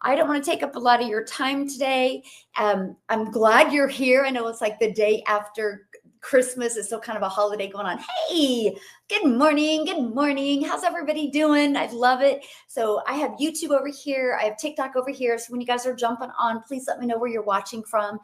I don't want to take up a lot of your time today. I'm glad you're here. I know it's like the day after Christmas. It's still kind of a holiday going on. Hey, good morning. Good morning. How's everybody doing? I love it. So I have YouTube over here. I have TikTok over here. So when you guys are jumping on, please let me know where you're watching from.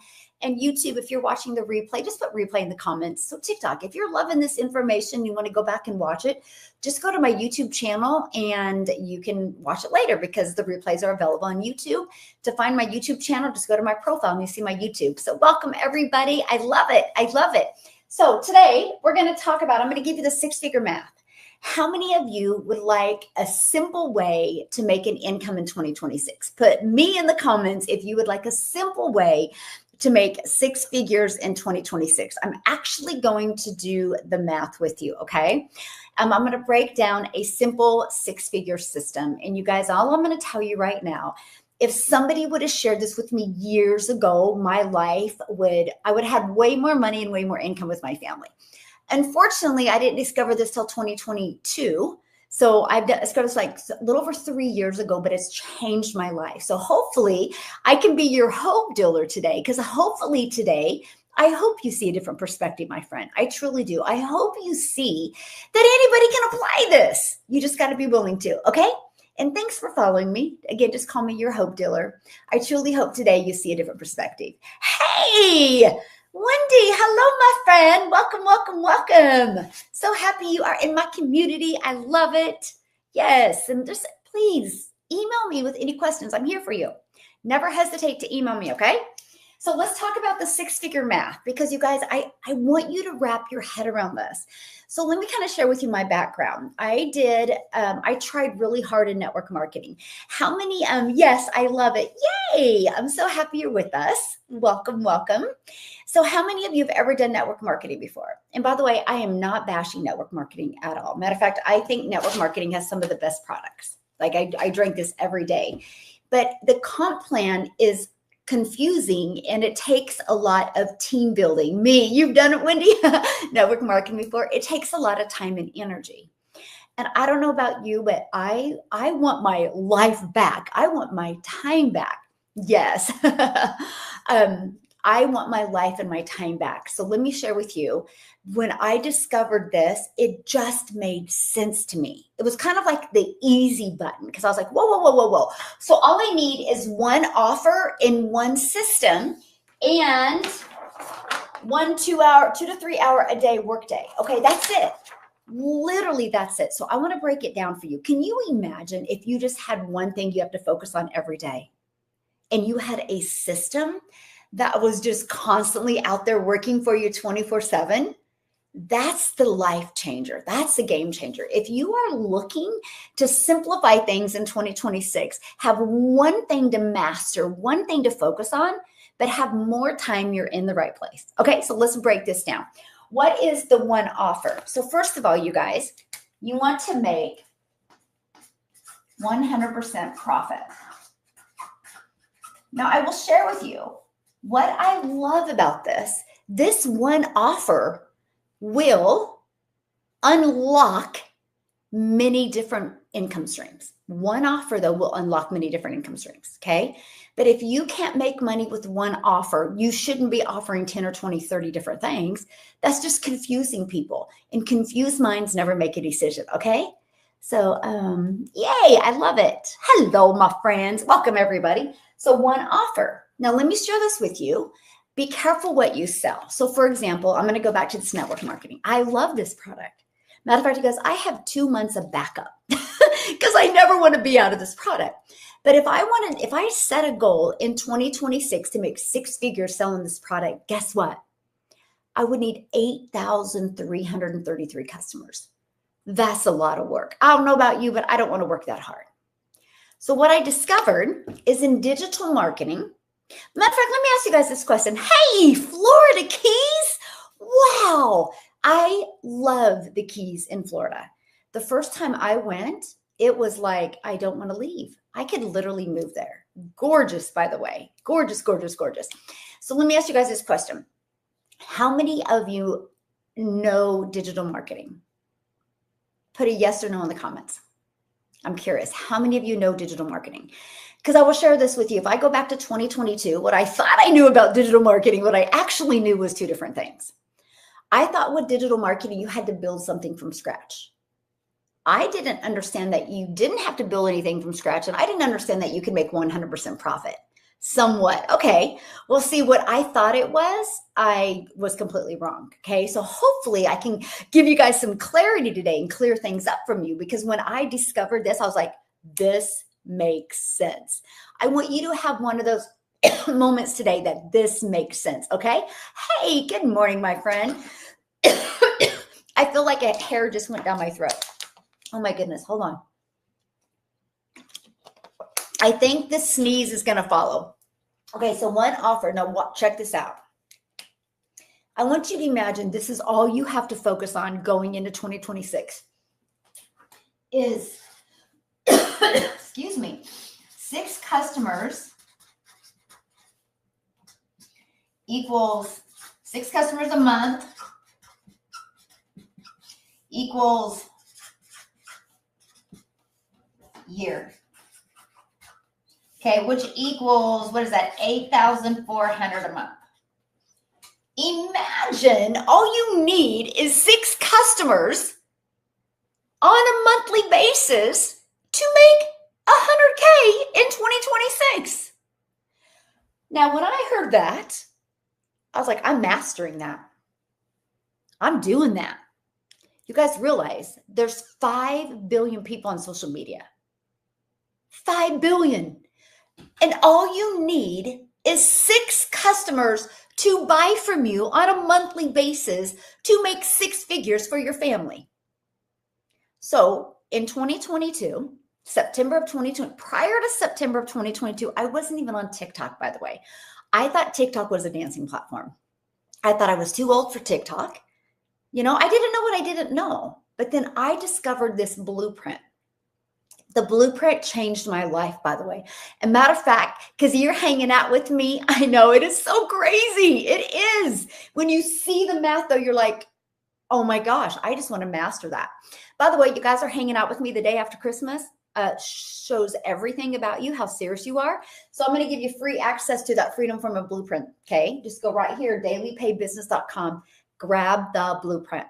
And YouTube, if you're watching the replay, just put replay in the comments. So TikTok, if you're loving this information, you want to go back and watch it, just go to my YouTube channel and you can watch it later because the replays are available on YouTube. To find my YouTube channel, just go to my profile and you see my YouTube. So welcome everybody. I love it. I love it. So today we're going to talk about, I'm going to give you the six-figure math. How many of you would like a simple way to make an income in 2026? Put me in the comments if you would like a simple way to make six figures in 2026. I'm actually going to do the math with you, okay? I'm going to break down a simple six-figure system. And you guys, all I'm going to tell you right now, if somebody would have shared this with me years ago, my life I would have way more money and way more income with my family. Unfortunately, I didn't discover this till 2022. So I've discovered this like a little over 3 years ago, but it's changed my life. So hopefully I can be your hope dealer today, because hopefully today, I hope you see a different perspective, my friend. I truly do. I hope you see that anybody can apply this. You just got to be willing to, okay? And thanks for following me. Again, just call me your hope dealer. I truly hope today you see a different perspective. Hey, Wendy, hello, my friend. Welcome, welcome, welcome. So happy you are in my community. I love it. Yes, and just please email me with any questions. I'm here for you. Never hesitate to email me, okay? So let's talk about the six-figure math, because you guys, I want you to wrap your head around this. So let me kind of share with you my background. I tried really hard in network marketing. How many, yes, I love it. Yay, I'm so happy you're with us. Welcome, welcome. So how many of you have ever done network marketing before? And by the way, I am not bashing network marketing at all. Matter of fact, I think network marketing has some of the best products. Like I drink this every day. But the comp plan is confusing and it takes a lot of team building. You've done it, Wendy, network marketing before. It takes a lot of time and energy. And I don't know about you, but I want my life back. I want my time back. Yes. I want my life and my time back. So let me share with you, when I discovered this, it just made sense to me. It was kind of like the easy button, because I was like, whoa, whoa, whoa, whoa, whoa. So all I need is one offer in one system and 2 to 3 hour a day workday. Okay, that's it. Literally, that's it. So I want to break it down for you. Can you imagine if you just had one thing you have to focus on every day, and you had a system that was just constantly out there working for you 24/7? That's the life changer. That's the game changer. If you are looking to simplify things in 2026, have one thing to master, one thing to focus on, but have more time, you're in the right place. Okay, so let's break this down. What is the one offer? So first of all, you guys, you want to make 100% profit. Now, I will share with you what I love about this. This one offer will unlock many different income streams. One offer, though, will unlock many different income streams, okay? But if you can't make money with one offer, you shouldn't be offering 10 or 20, 30 different things. That's just confusing people. And confused minds never make a decision, okay? So, yay, I love it. Hello, my friends. Welcome, everybody. So one offer. Now, let me share this with you. Be careful what you sell. So, for example, I'm going to go back to this network marketing. I love this product. Matter of fact, you guys, I have 2 months of backup because I never want to be out of this product. But if I set a goal in 2026 to make six figures selling this product, guess what? I would need 8,333 customers. That's a lot of work. I don't know about you, but I don't want to work that hard. So what I discovered is in digital marketing. Matter of fact, let me ask you guys this question. Hey, Florida Keys. Wow. I love the Keys in Florida. The first time I went, it was like, I don't want to leave. I could literally move there. Gorgeous, by the way. Gorgeous, gorgeous, gorgeous. So let me ask you guys this question. How many of you know digital marketing? Put a yes or no in the comments. I'm curious. How many of you know digital marketing? Because I will share this with you. If I go back to 2022, what I thought I knew about digital marketing, what I actually knew was two different things. I thought with digital marketing, you had to build something from scratch. I didn't understand that you didn't have to build anything from scratch. And I didn't understand that you could make 100% profit. Somewhat. Okay. Well, see, what I thought it was, I was completely wrong. Okay. So hopefully I can give you guys some clarity today and clear things up from you, because when I discovered this, I was like, this makes sense. I want you to have one of those moments today that this makes sense. Okay. Hey, good morning, my friend. I feel like a hair just went down my throat. Oh my goodness. Hold on. I think the sneeze is going to follow. Okay. So one offer. Now check this out. I want you to imagine this is all you have to focus on going into 2026 is, excuse me, 6 customers equals 6 customers a month equals year. Okay, which equals, what is that? 8,400 a month. Imagine all you need is 6 customers on a monthly basis to make 100K in 2026. Now, when I heard that, I was like, I'm mastering that. I'm doing that. You guys realize there's 5 billion people on social media. 5 billion. And all you need is 6 customers to buy from you on a monthly basis to make 6 figures for your family. So in 2022, September of 2020, prior to September of 2022, I wasn't even on TikTok, by the way. I thought TikTok was a dancing platform. I thought I was too old for TikTok. You know, I didn't know what I didn't know. But then I discovered this blueprint. The blueprint changed my life, by the way. And matter of fact, because you're hanging out with me, I know it is so crazy. It is. When you see the math, though, you're like, oh my gosh, I just want to master that. By the way, you guys are hanging out with me the day after Christmas. Shows everything about you, how serious you are. So I'm going to give you free access to that Freedom from a Blueprint. Okay. Just go right here, dailypaybusiness.com. Grab the blueprint.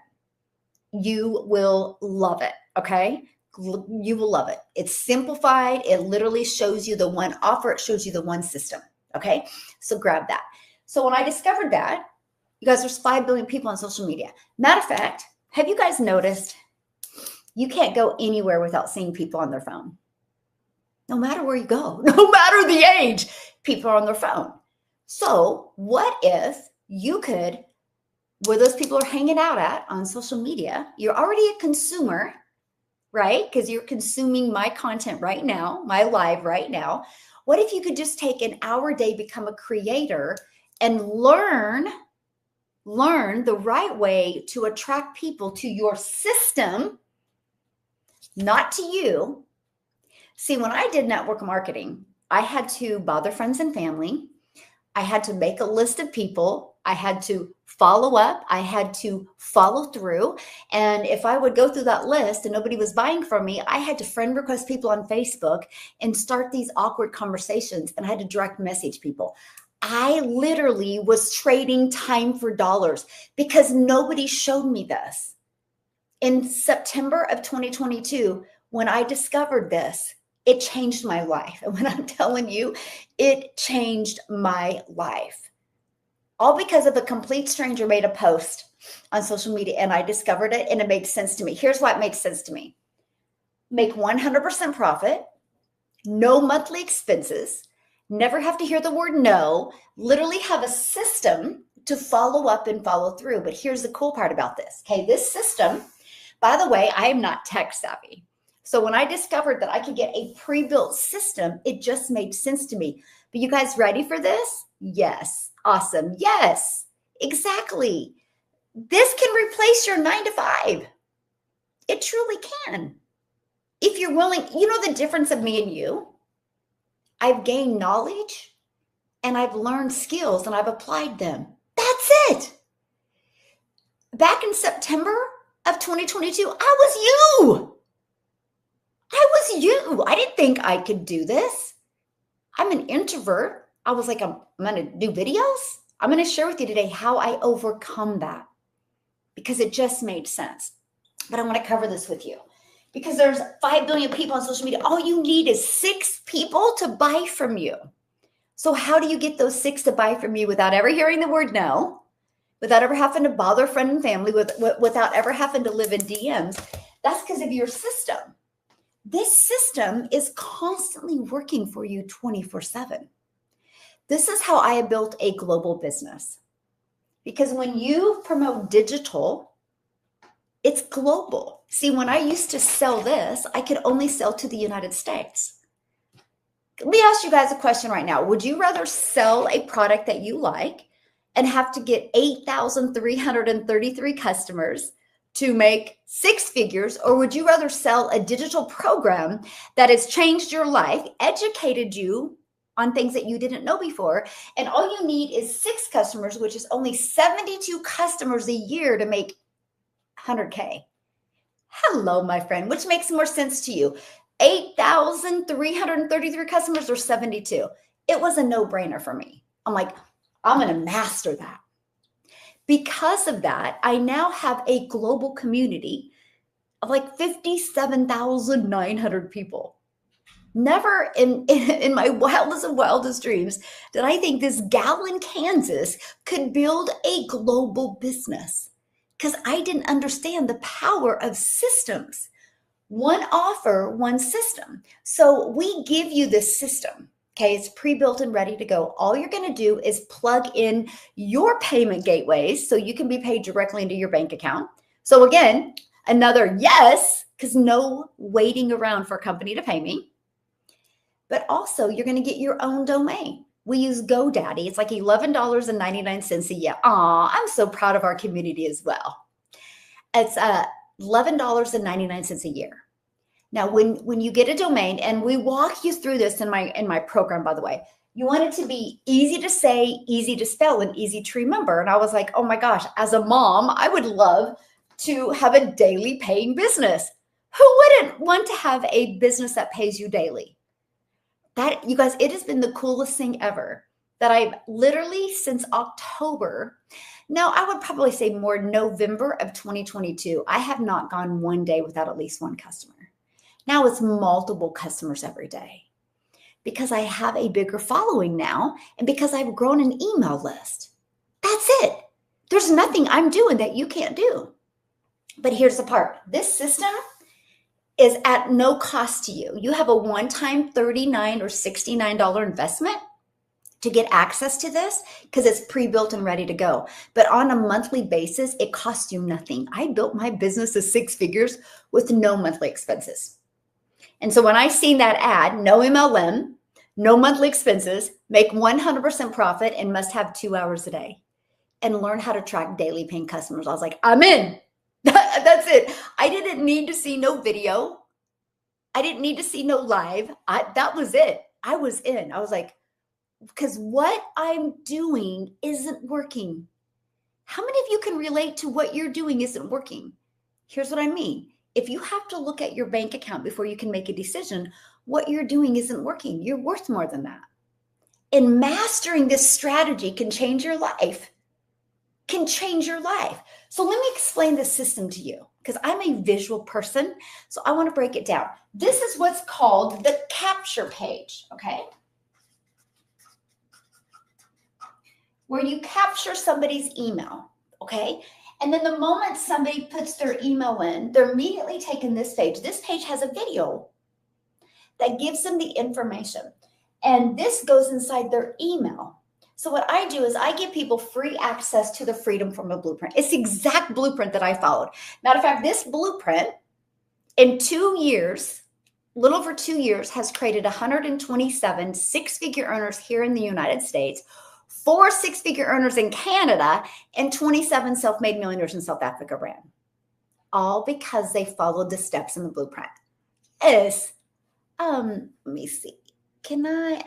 You will love it. Okay. You will love it. It's simplified. It literally shows you the one offer. It shows you the one system. Okay. So grab that. So when I discovered that, you guys, there's 5 billion people on social media. Matter of fact, have you guys noticed you can't go anywhere without seeing people on their phone? No matter where you go, no matter the age, people are on their phone. So what if you could, where those people are hanging out at on social media, you're already a consumer, right? Because you're consuming my content right now, my live right now. What if you could just take an hour a day, become a creator, and learn the right way to attract people to your system, not to you. See, when I did network marketing, I had to bother friends and family. I had to make a list of people. I had to follow up. I had to follow through. And if I would go through that list and nobody was buying from me, I had to friend request people on Facebook and start these awkward conversations. And I had to direct message people. I literally was trading time for dollars because nobody showed me this. In September of 2022, when I discovered this, it changed my life. And when I'm telling you, it changed my life. All because of a complete stranger made a post on social media and I discovered it and it made sense to me. Here's why it made sense to me. Make 100% profit, no monthly expenses, never have to hear the word no, literally have a system to follow up and follow through. But here's the cool part about this. Okay, this system, by the way, I am not tech savvy. So when I discovered that I could get a pre-built system, it just made sense to me. But you guys ready for this? Yes. Awesome. Yes, exactly. This can replace your 9 to 5. It truly can. If you're willing, you know the difference of me and you? I've gained knowledge and I've learned skills and I've applied them. That's it. Back in September of 2022, I was you. I didn't think I could do this. I'm an introvert, I was like, I'm going to do videos. I'm going to share with you today how I overcome that because it just made sense. But I want to cover this with you because there's 5 billion people on social media. All you need is 6 people to buy from you. So how do you get those 6 to buy from you without ever hearing the word no, without ever having to bother friend and family, without ever having to live in DMs? That's because of your system. This system is constantly working for you 24/7. This is how I have built a global business. Because when you promote digital, it's global. See, when I used to sell this, I could only sell to the United States. Let me ask you guys a question right now. Would you rather sell a product that you like and have to get 8,333 customers to make 6 figures, or would you rather sell a digital program that has changed your life, educated you on things that you didn't know before, and all you need is 6 customers, which is only 72 customers a year to make 100K? Hello, my friend. Which makes more sense to you? 8,333 customers or 72? It was a no-brainer for me. I'm like, I'm going to master that. Because of that, I now have a global community of like 57,900 people. Never in my wildest of wildest dreams did I think this gal in Kansas could build a global business because I didn't understand the power of systems. One offer, one system. So we give you this system. Okay, it's pre-built and ready to go. All you're going to do is plug in your payment gateways so you can be paid directly into your bank account. So again, another yes, because no waiting around for a company to pay me. But also, you're going to get your own domain. We use GoDaddy. It's like $11.99 a year. Aw, I'm so proud of our community as well. It's $11.99 a year. Now, when you get a domain, and we walk you through this in my program, by the way, you want it to be easy to say, easy to spell, and easy to remember. And I was like, oh my gosh, as a mom, I would love to have a daily paying business. Who wouldn't want to have a business that pays you daily? That, you guys, it has been the coolest thing ever that I've literally since October. No, I would probably say more November of 2022. I have not gone one day without at least one customer. Now it's multiple customers every day because I have a bigger following now and because I've grown an email list. That's it. There's nothing I'm doing that you can't do. But here's the part. This system is at no cost to you. You have a one-time $39 or $69 investment to get access to this because it's pre-built and ready to go. But on a monthly basis, it costs you nothing. I built my business to 6 figures with no monthly expenses. And so when I seen that ad, no MLM, no monthly expenses, make 100% profit and must have 2 hours a day and learn how to track daily paying customers, I was like, I'm in. That's it. I didn't need to see no video. I didn't need to see no live. That was it. I was in. I was like, because what I'm doing isn't working. How many of you can relate to what you're doing isn't working? Here's what I mean. If you have to look at your bank account before you can make a decision, what you're doing isn't working. You're worth more than that. And mastering this strategy can change your life. Can change your life. So let me explain this system to you because I'm a visual person. So I want to break it down. This is what's called the capture page, okay? Where you capture somebody's email, okay? And then the moment somebody puts their email in, they're immediately taken this page. This page has a video that gives them the information. And this goes inside their email. So what I do is I give people free access to the Freedom Formula Blueprint. It's the exact blueprint that I followed. Matter of fact, this blueprint in 2 years, a little over 2 years, has created 127 6-figure earners here in the United States, 4 6-figure earners in Canada, and 27 self-made millionaires in South Africa ran. All because they followed the steps in the blueprint. Yes. Let me see. Can I,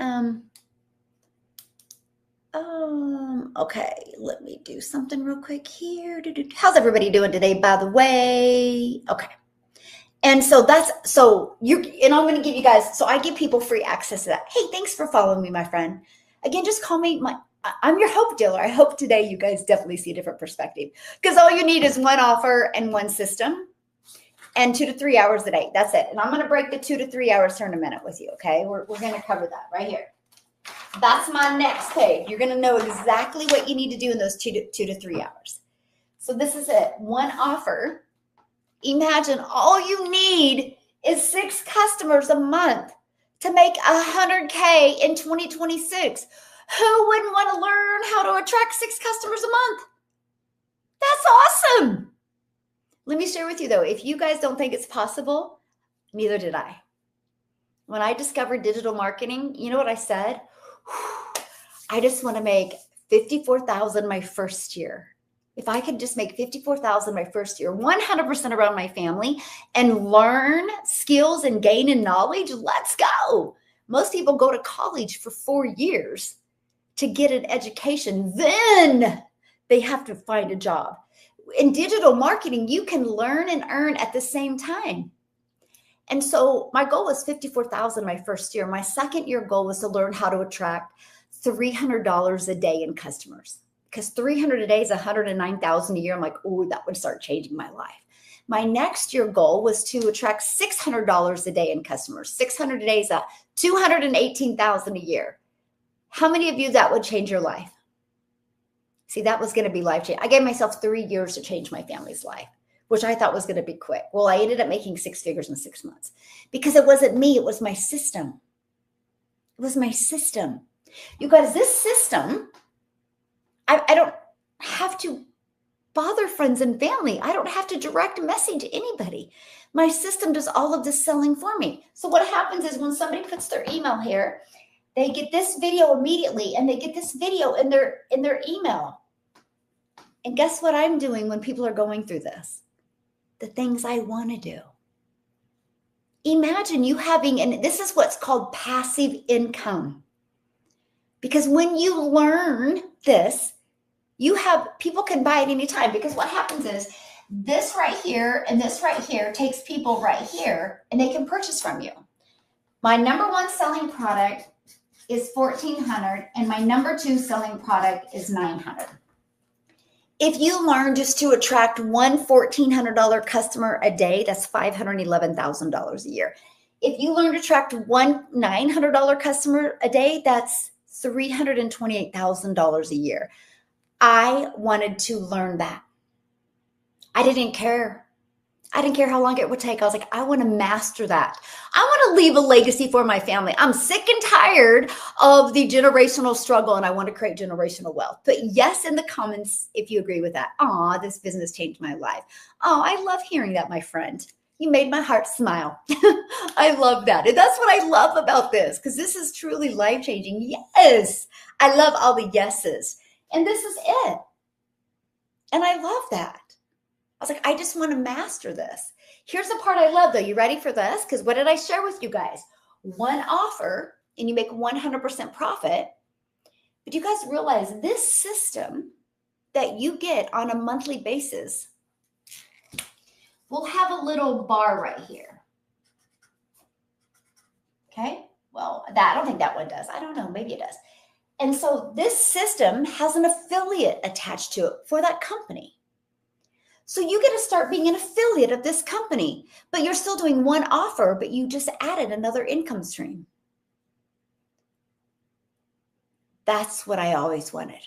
okay, let me do something real quick here. How's everybody doing today, by the way? Okay. And so and I'm going to give you guys, so I give people free access to that. Hey, thanks for following me, my friend. Again, just call me I'm your hope dealer. I hope today you guys definitely see a different perspective, because all you need is one offer and one system and 2 to 3 hours a day. That's it. And I'm going to break the 2 to 3 hours here in a minute with you. Okay. We're going to cover that right here. That's my next page. You're going to know exactly what you need to do in those 2 to 3 hours. So this is it. One offer. Imagine all you need is 6 customers a month to make $100K in 2026. Who wouldn't want to learn how to attract 6 customers a month? That's awesome. Let me share with you though, if you guys don't think it's possible, neither did I. When I discovered digital marketing, you know what I said? I just want to make $54,000 my first year. If I could just make $54,000 my first year, 100% around my family, and learn skills and gain in knowledge, let's go. Most people go to college for 4 years to get an education. Then they have to find a job. In digital marketing, you can learn and earn at the same time. And so my goal was $54,000 my first year. My second year goal was to learn how to attract $300 a day in customers. Because 300 a day is 109,000 a year. I'm like, oh, that would start changing my life. My next year goal was to attract $600 a day in customers. 600 a day is $218,000 a year. How many of you that would change your life? See, that was going to be life changing. I gave myself 3 years to change my family's life, which I thought was going to be quick. Well, I ended up making 6 figures in 6 months because it wasn't me. It was my system. It was my system. You guys, this system, I don't have to bother friends and family. I don't have to direct message anybody. My system does all of this selling for me. So what happens is when somebody puts their email here, they get this video immediately, and they get this video in their email. And guess what I'm doing when people are going through this? The things I want to do. Imagine you having, and this is what's called passive income. Because when you learn this, people can buy it anytime, because what happens is this right here and this right here takes people right here, and they can purchase from you. My number 1 selling product is $1,400, and my number 2 selling product is $900. If you learn just to attract one $1,400 customer a day, that's $511,000 a year. If you learn to attract one $900 customer a day, that's $328,000 a year. I wanted to learn that. I didn't care. I didn't care how long it would take. I was like, I want to master that. I want to leave a legacy for my family. I'm sick and tired of the generational struggle, and I want to create generational wealth. But yes, in the comments, if you agree with that. Aw, this business changed my life. Oh, I love hearing that, my friend. You made my heart smile. I love that. And that's what I love about this, because this is truly life-changing. Yes, I love all the yeses. And this is it. And I love that. I was like, I just want to master this. Here's the part I love, though. You ready for this? Because what did I share with you guys? One offer, and you make 100% profit. But you guys realize this system that you get on a monthly basis will have a little bar right here. Okay? Well, I don't think that one does. I don't know. Maybe it does. And so this system has an affiliate attached to it for that company. So you get to start being an affiliate of this company, but you're still doing one offer, but you just added another income stream. That's what I always wanted.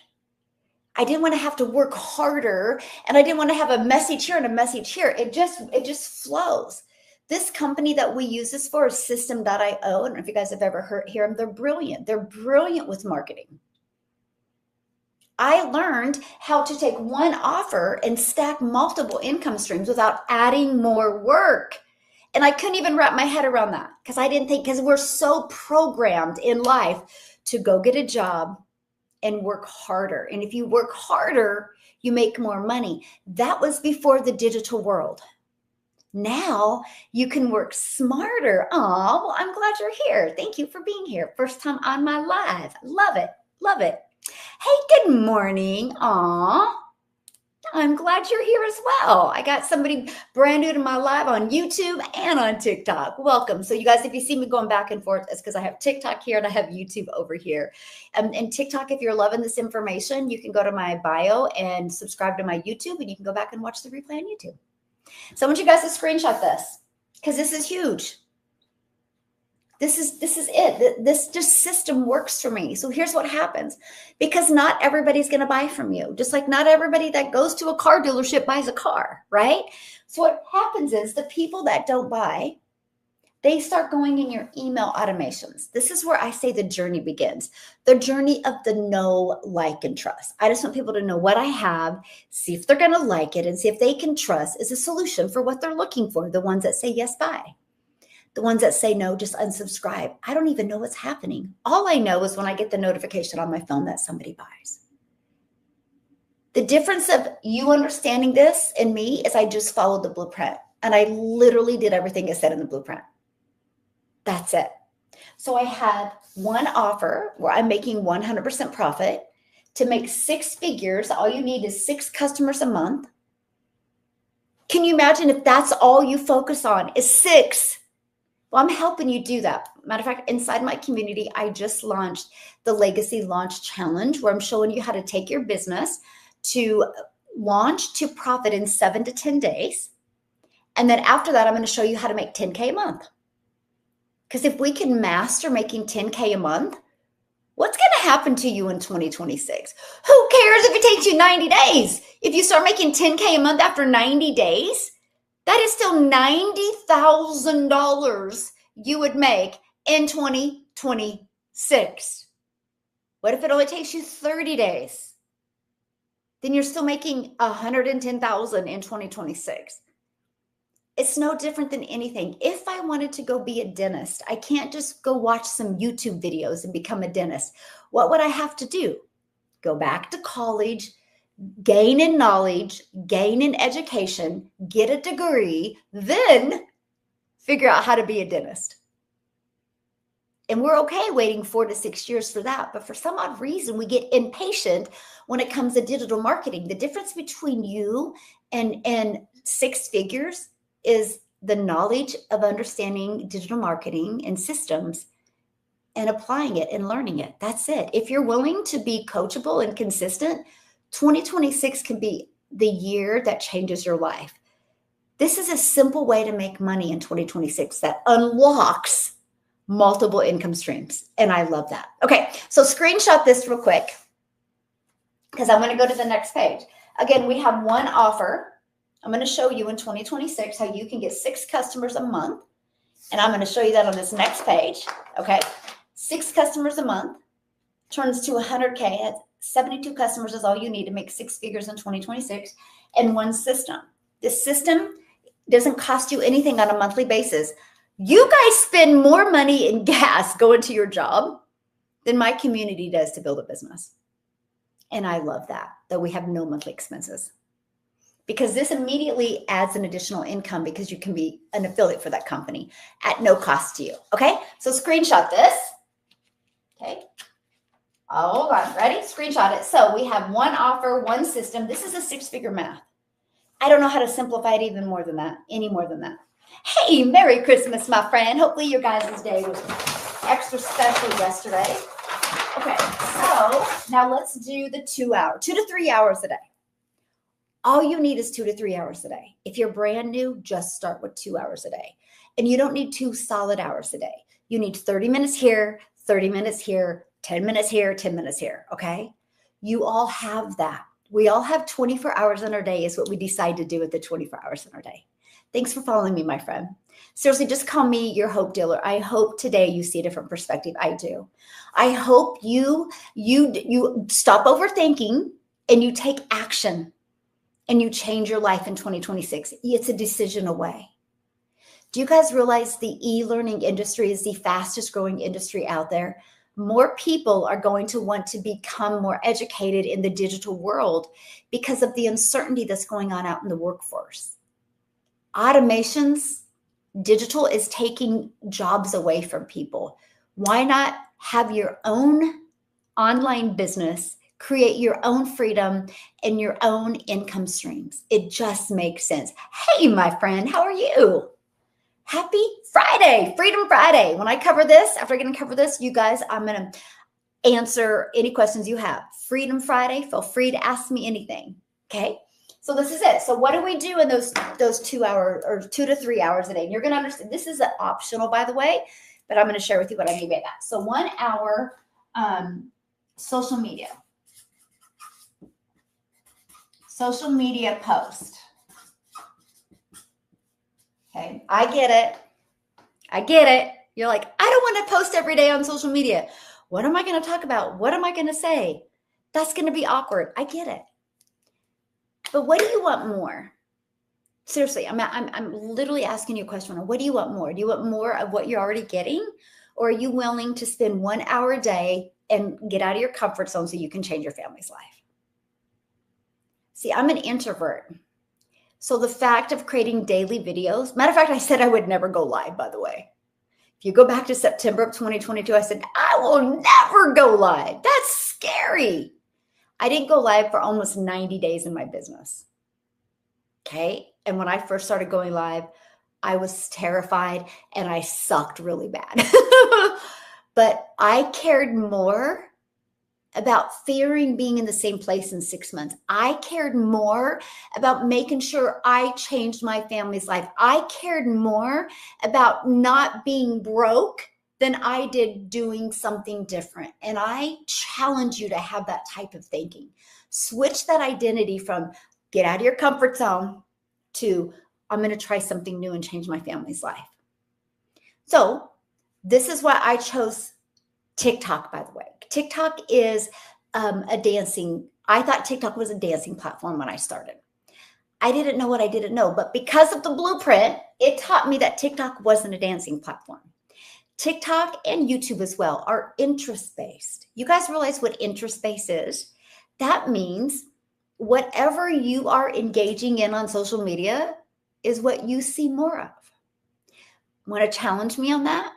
I didn't want to have to work harder, and I didn't want to have a message here and a message here. It just flows. This company that we use this for is System.io. I don't know if you guys have ever heard them. They're brilliant. They're brilliant with marketing. I learned how to take one offer and stack multiple income streams without adding more work. And I couldn't even wrap my head around that because we're so programmed in life to go get a job and work harder. And if you work harder, you make more money. That was before the digital world. Now you can work smarter. Oh, well, I'm glad you're here. Thank you for being here. First time on my live. Love it. Love it. Hey, good morning. Aw, I'm glad you're here as well. I got somebody brand new to my live on YouTube and on TikTok. Welcome. So you guys, if you see me going back and forth, it's because I have TikTok here and I have YouTube over here. And TikTok, if you're loving this information, you can go to my bio and subscribe to my YouTube, and you can go back and watch the replay on YouTube. So I want you guys to screenshot this because this is huge. This is it. This just system works for me. So here's what happens, because not everybody's going to buy from you. Just like not everybody that goes to a car dealership buys a car, right? So what happens is the people that don't buy, they start going in your email automations. This is where I say the journey begins. The journey of the know, like, and trust. I just want people to know what I have, see if they're going to like it, and see if they can trust is a solution for what they're looking for. The ones that say yes, buy. The ones that say no, just unsubscribe. I don't even know what's happening. All I know is when I get the notification on my phone that somebody buys. The difference of you understanding this and me is I just followed the blueprint, and I literally did everything it said in the blueprint. That's it. So I had one offer where I'm making 100% profit. To make 6 figures, all you need is 6 customers a month. Can you imagine if that's all you focus on is 6? Well, I'm helping you do that. Matter of fact, inside my community, I just launched the Legacy Launch Challenge, where I'm showing you how to take your business to launch to profit in 7 to 10 days. And then after that, I'm going to show you how to make 10K a month. Because if we can master making 10K a month, what's going to happen to you in 2026? Who cares if it takes you 90 days? If you start making 10K a month after 90 days, that is still $90,000 you would make in 2026. What if it only takes you 30 days? Then you're still making $110,000 in 2026. It's no different than anything. If I wanted to go be a dentist, I can't just go watch some YouTube videos and become a dentist. What would I have to do? Go back to college, gain in knowledge, gain in education, get a degree, then figure out how to be a dentist. And we're okay waiting 4 to 6 years for that. But for some odd reason, we get impatient when it comes to digital marketing. The difference between you and 6 figures is the knowledge of understanding digital marketing and systems and applying it and learning it. That's it. If you're willing to be coachable and consistent, 2026 can be the year that changes your life. This is a simple way to make money in 2026 that unlocks multiple income streams. And I love that. Okay, so screenshot this real quick because I'm going to go to the next page. Again, we have one offer. I'm going to show you in 2026 how you can get 6 customers a month. And I'm going to show you that on this next page. Okay, 6 customers a month turns to 100K. 72 customers is all you need to make 6 figures in 2026, and one system. This system doesn't cost you anything on a monthly basis. You guys spend more money in gas going to your job than my community does to build a business. And I love that we have no monthly expenses, because this immediately adds an additional income because you can be an affiliate for that company at no cost to you. Okay, so screenshot this. Okay. Hold on, ready? Screenshot it. So we have one offer, one system. This is a 6-figure math. I don't know how to simplify it even more than that, any more than that. Hey, Merry Christmas, my friend. Hopefully your guys' day was extra special yesterday. Okay, so now let's do the 2 to 3 hours a day. All you need is 2 to 3 hours a day. If you're brand new, just start with 2 hours a day. And you don't need 2 solid hours a day. You need 30 minutes here, 30 minutes here, 10 minutes here, 10 minutes here, okay? You all have that. We all have 24 hours in our day is what we decide to do with the 24 hours in our day. Thanks for following me, my friend. Seriously, just call me your hope dealer. I hope today you see a different perspective. I do. I hope you stop overthinking and you take action and you change your life in 2026. It's a decision away. Do you guys realize the e-learning industry is the fastest growing industry out there? More people are going to want to become more educated in the digital world because of the uncertainty that's going on out in the workforce. Automations, digital is taking jobs away from people. Why not have your own online business create your own freedom and your own income streams. It just makes sense. Hey, my friend, how are you? Happy Friday, Freedom Friday. When I cover this, after I cover this, you guys, I'm going to answer any questions you have. Freedom Friday, feel free to ask me anything. Okay. So this is it. So what do we do in those 2 hours or 2 to 3 hours a day? And you're going to understand, this is optional, by the way, but I'm going to share with you what I mean by that. So 1 hour social media post. Okay, I get it. You're like, I don't want to post every day on social media. What am I going to talk about? What am I going to say? That's going to be awkward. I get it. But what do you want more? Seriously, I'm literally asking you a question. What do you want more? Do you want more of what you're already getting? Or are you willing to spend 1 hour a day and get out of your comfort zone so you can change your family's life? See, I'm an introvert. So the fact of creating daily videos, matter of fact, I said I would never go live, by the way. If you go back to September of 2022, I said, I will never go live. That's scary. I didn't go live for almost 90 days in my business. Okay. And when I first started going live, I was terrified and I sucked really bad. But I cared more about fearing being in the same place in 6 months. I cared more about making sure I changed my family's life. I cared more about not being broke than I did doing something different. And I challenge you to have that type of thinking. Switch that identity from get out of your comfort zone to I'm going to try something new and change my family's life. So this is why I chose TikTok, by the way. TikTok is I thought TikTok was a dancing platform when I started. I didn't know what I didn't know, but because of the blueprint, it taught me that TikTok wasn't a dancing platform. TikTok and YouTube as well are interest-based. You guys realize what interest-based is? That means whatever you are engaging in on social media is what you see more of. Want to challenge me on that?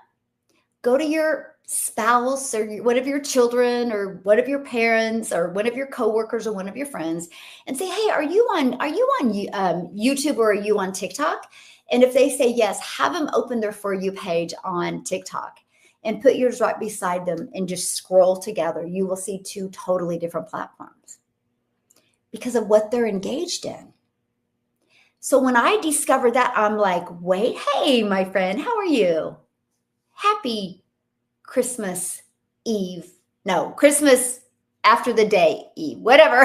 Go to your spouse or one of your children or one of your parents or one of your coworkers or one of your friends and say, hey, are you on YouTube or are you on TikTok? And if they say yes, have them open their For You page on TikTok and put yours right beside them and just scroll together. You will see 2 totally different platforms because of what they're engaged in. So when I discovered that, I'm like, wait, hey, my friend, how are you? Happy Christmas Eve. No, Christmas after the day Eve, whatever.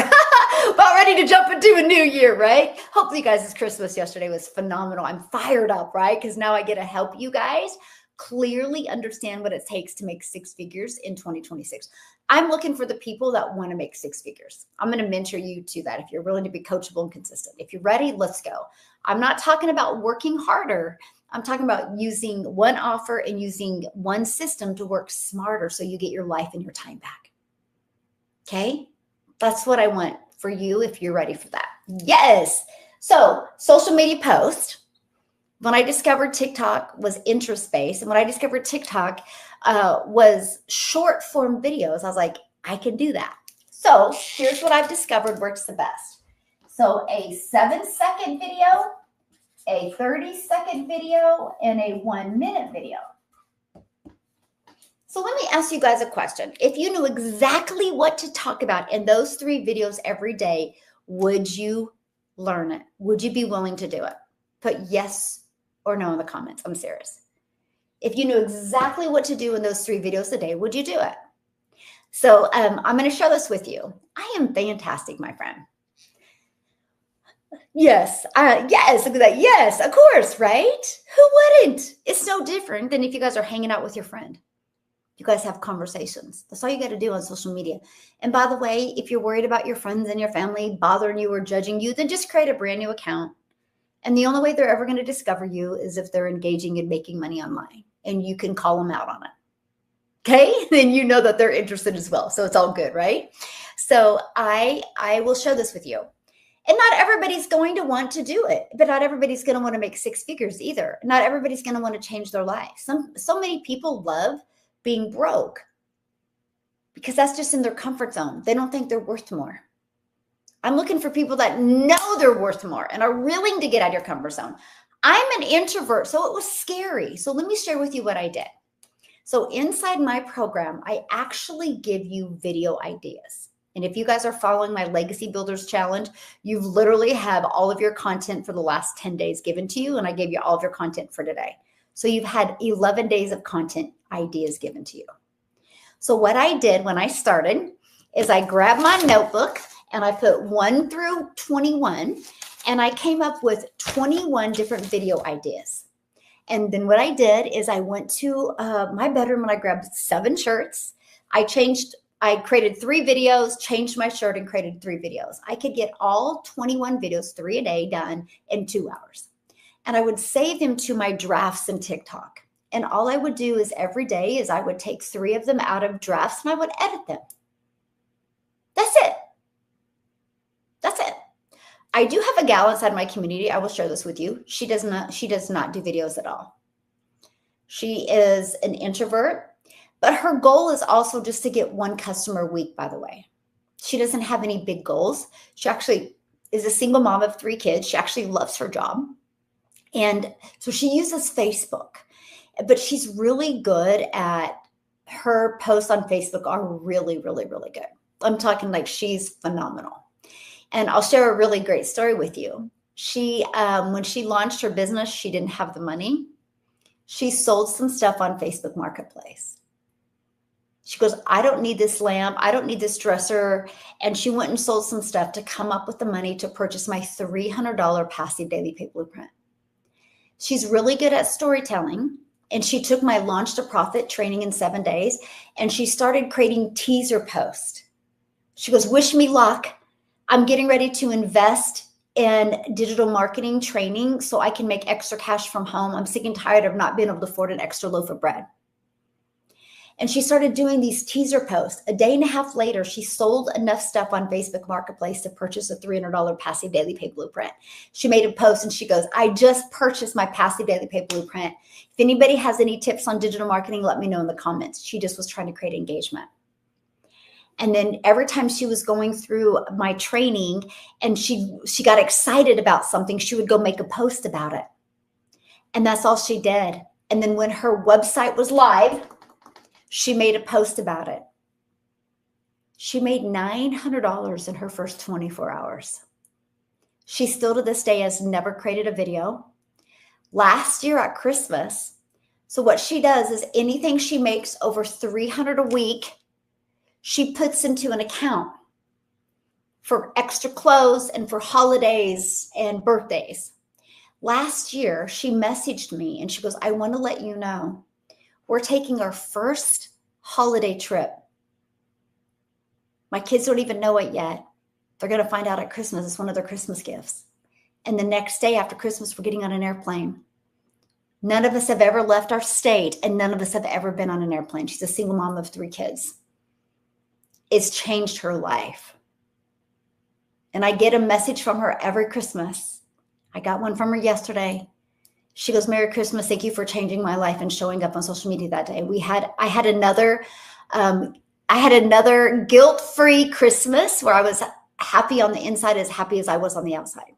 About ready to jump into a new year, right? Hopefully you guys' Christmas yesterday was phenomenal. I'm fired up, right? Because now I get to help you guys clearly understand what it takes to make 6 figures in 2026. I'm looking for the people that want to make 6 figures. I'm going to mentor you to that if you're willing to be coachable and consistent. If you're ready, let's go. I'm not talking about working harder. I'm talking about using one offer and using one system to work smarter so you get your life and your time back. Okay? That's what I want for you if you're ready for that. Yes. So social media post. When I discovered TikTok was interest-based, and when I discovered TikTok was short form videos, I was like, I can do that. So here's what I've discovered works the best. So a 7-second video, a 30-second video, and a 1-minute video. So let me ask you guys a question. If you knew exactly what to talk about in those 3 videos every day, would you learn it? Would you be willing to do it? Put yes or no in the comments. I'm serious. If you knew exactly what to do in those 3 videos a day, would you do it? So I'm going to share this with you. I am fantastic, my friend. Yes, yes, look at that. Yes, of course, right? Who wouldn't? It's no different than if you guys are hanging out with your friend. You guys have conversations. That's all you got to do on social media. And by the way, if you're worried about your friends and your family bothering you or judging you, then just create a brand new account. And the only way they're ever going to discover you is if they're engaging and making money online, and you can call them out on it. Okay, then you know that they're interested as well. So it's all good, right? So I will share this with you. And not everybody's going to want to do it, but not everybody's going to want to make 6 figures either. Not everybody's going to want to change their life. So many people love being broke, because that's just in their comfort zone. They don't think they're worth more. I'm looking for people that know they're worth more and are willing to get out of your comfort zone. I'm an introvert, so it was scary. So let me share with you what I did. So inside my program, I actually give you video ideas. And if you guys are following my Legacy Builders Challenge, you literally have all of your content for the last 10 days given to you. And I gave you all of your content for today. So you've had 11 days of content ideas given to you. So what I did when I started is I grabbed my notebook and I put 1 through 21, and I came up with 21 different video ideas. And then what I did is I went to my bedroom and I grabbed 7 shirts. I created 3 videos, changed my shirt, and created 3 videos. I could get all 21 videos, 3 a day, done in 2 hours. And I would save them to my drafts in TikTok. And all I would do is every day is I would take 3 of them out of drafts and I would edit them. That's it. That's it. I do have a gal inside my community. I will share this with you. She does not do videos at all. She is an introvert, but her goal is also just to get 1 customer a week, by the way. She doesn't have any big goals. She actually is a single mom of 3 kids. She actually loves her job. And so she uses Facebook, but she's really good at her posts on Facebook are really, really, really good. I'm talking like she's phenomenal. And I'll share a really great story with you. She, when she launched her business, she didn't have the money. She sold some stuff on Facebook Marketplace. She goes, I don't need this lamp. I don't need this dresser. And she went and sold some stuff to come up with the money to purchase my $300 passive daily pay blueprint. She's really good at storytelling. And she took my Launch to Profit training in 7 days, and she started creating teaser posts. She goes, wish me luck. I'm getting ready to invest in digital marketing training so I can make extra cash from home. I'm sick and tired of not being able to afford an extra loaf of bread. And she started doing these teaser posts. A day and a half later, she sold enough stuff on Facebook Marketplace to purchase a $300 passive daily pay blueprint. She made a post and she goes, I just purchased my passive daily pay blueprint. If anybody has any tips on digital marketing, let me know in the comments. She just was trying to create engagement. And then every time she was going through my training and she got excited about something, she would go make a post about it. And that's all she did. And then when her website was live, she made a post about it. She made $900 in her first 24 hours. She still to this day has never created a video. Last year at Christmas, so what she does is anything she makes over $300 a week, she puts into an account for extra clothes and for holidays and birthdays. Last year, she messaged me and she goes, I want to let you know we're taking our first holiday trip. My kids don't even know it yet. They're going to find out at Christmas. It's one of their Christmas gifts. And the next day after Christmas, we're getting on an airplane. None of us have ever left our state, and none of us have ever been on an airplane. She's a single mom of 3 kids. It's changed her life. And I get a message from her every Christmas. I got one from her yesterday. She goes, Merry Christmas. Thank you for changing my life and showing up on social media that day. I had another guilt-free Christmas where I was happy on the inside, as happy as I was on the outside.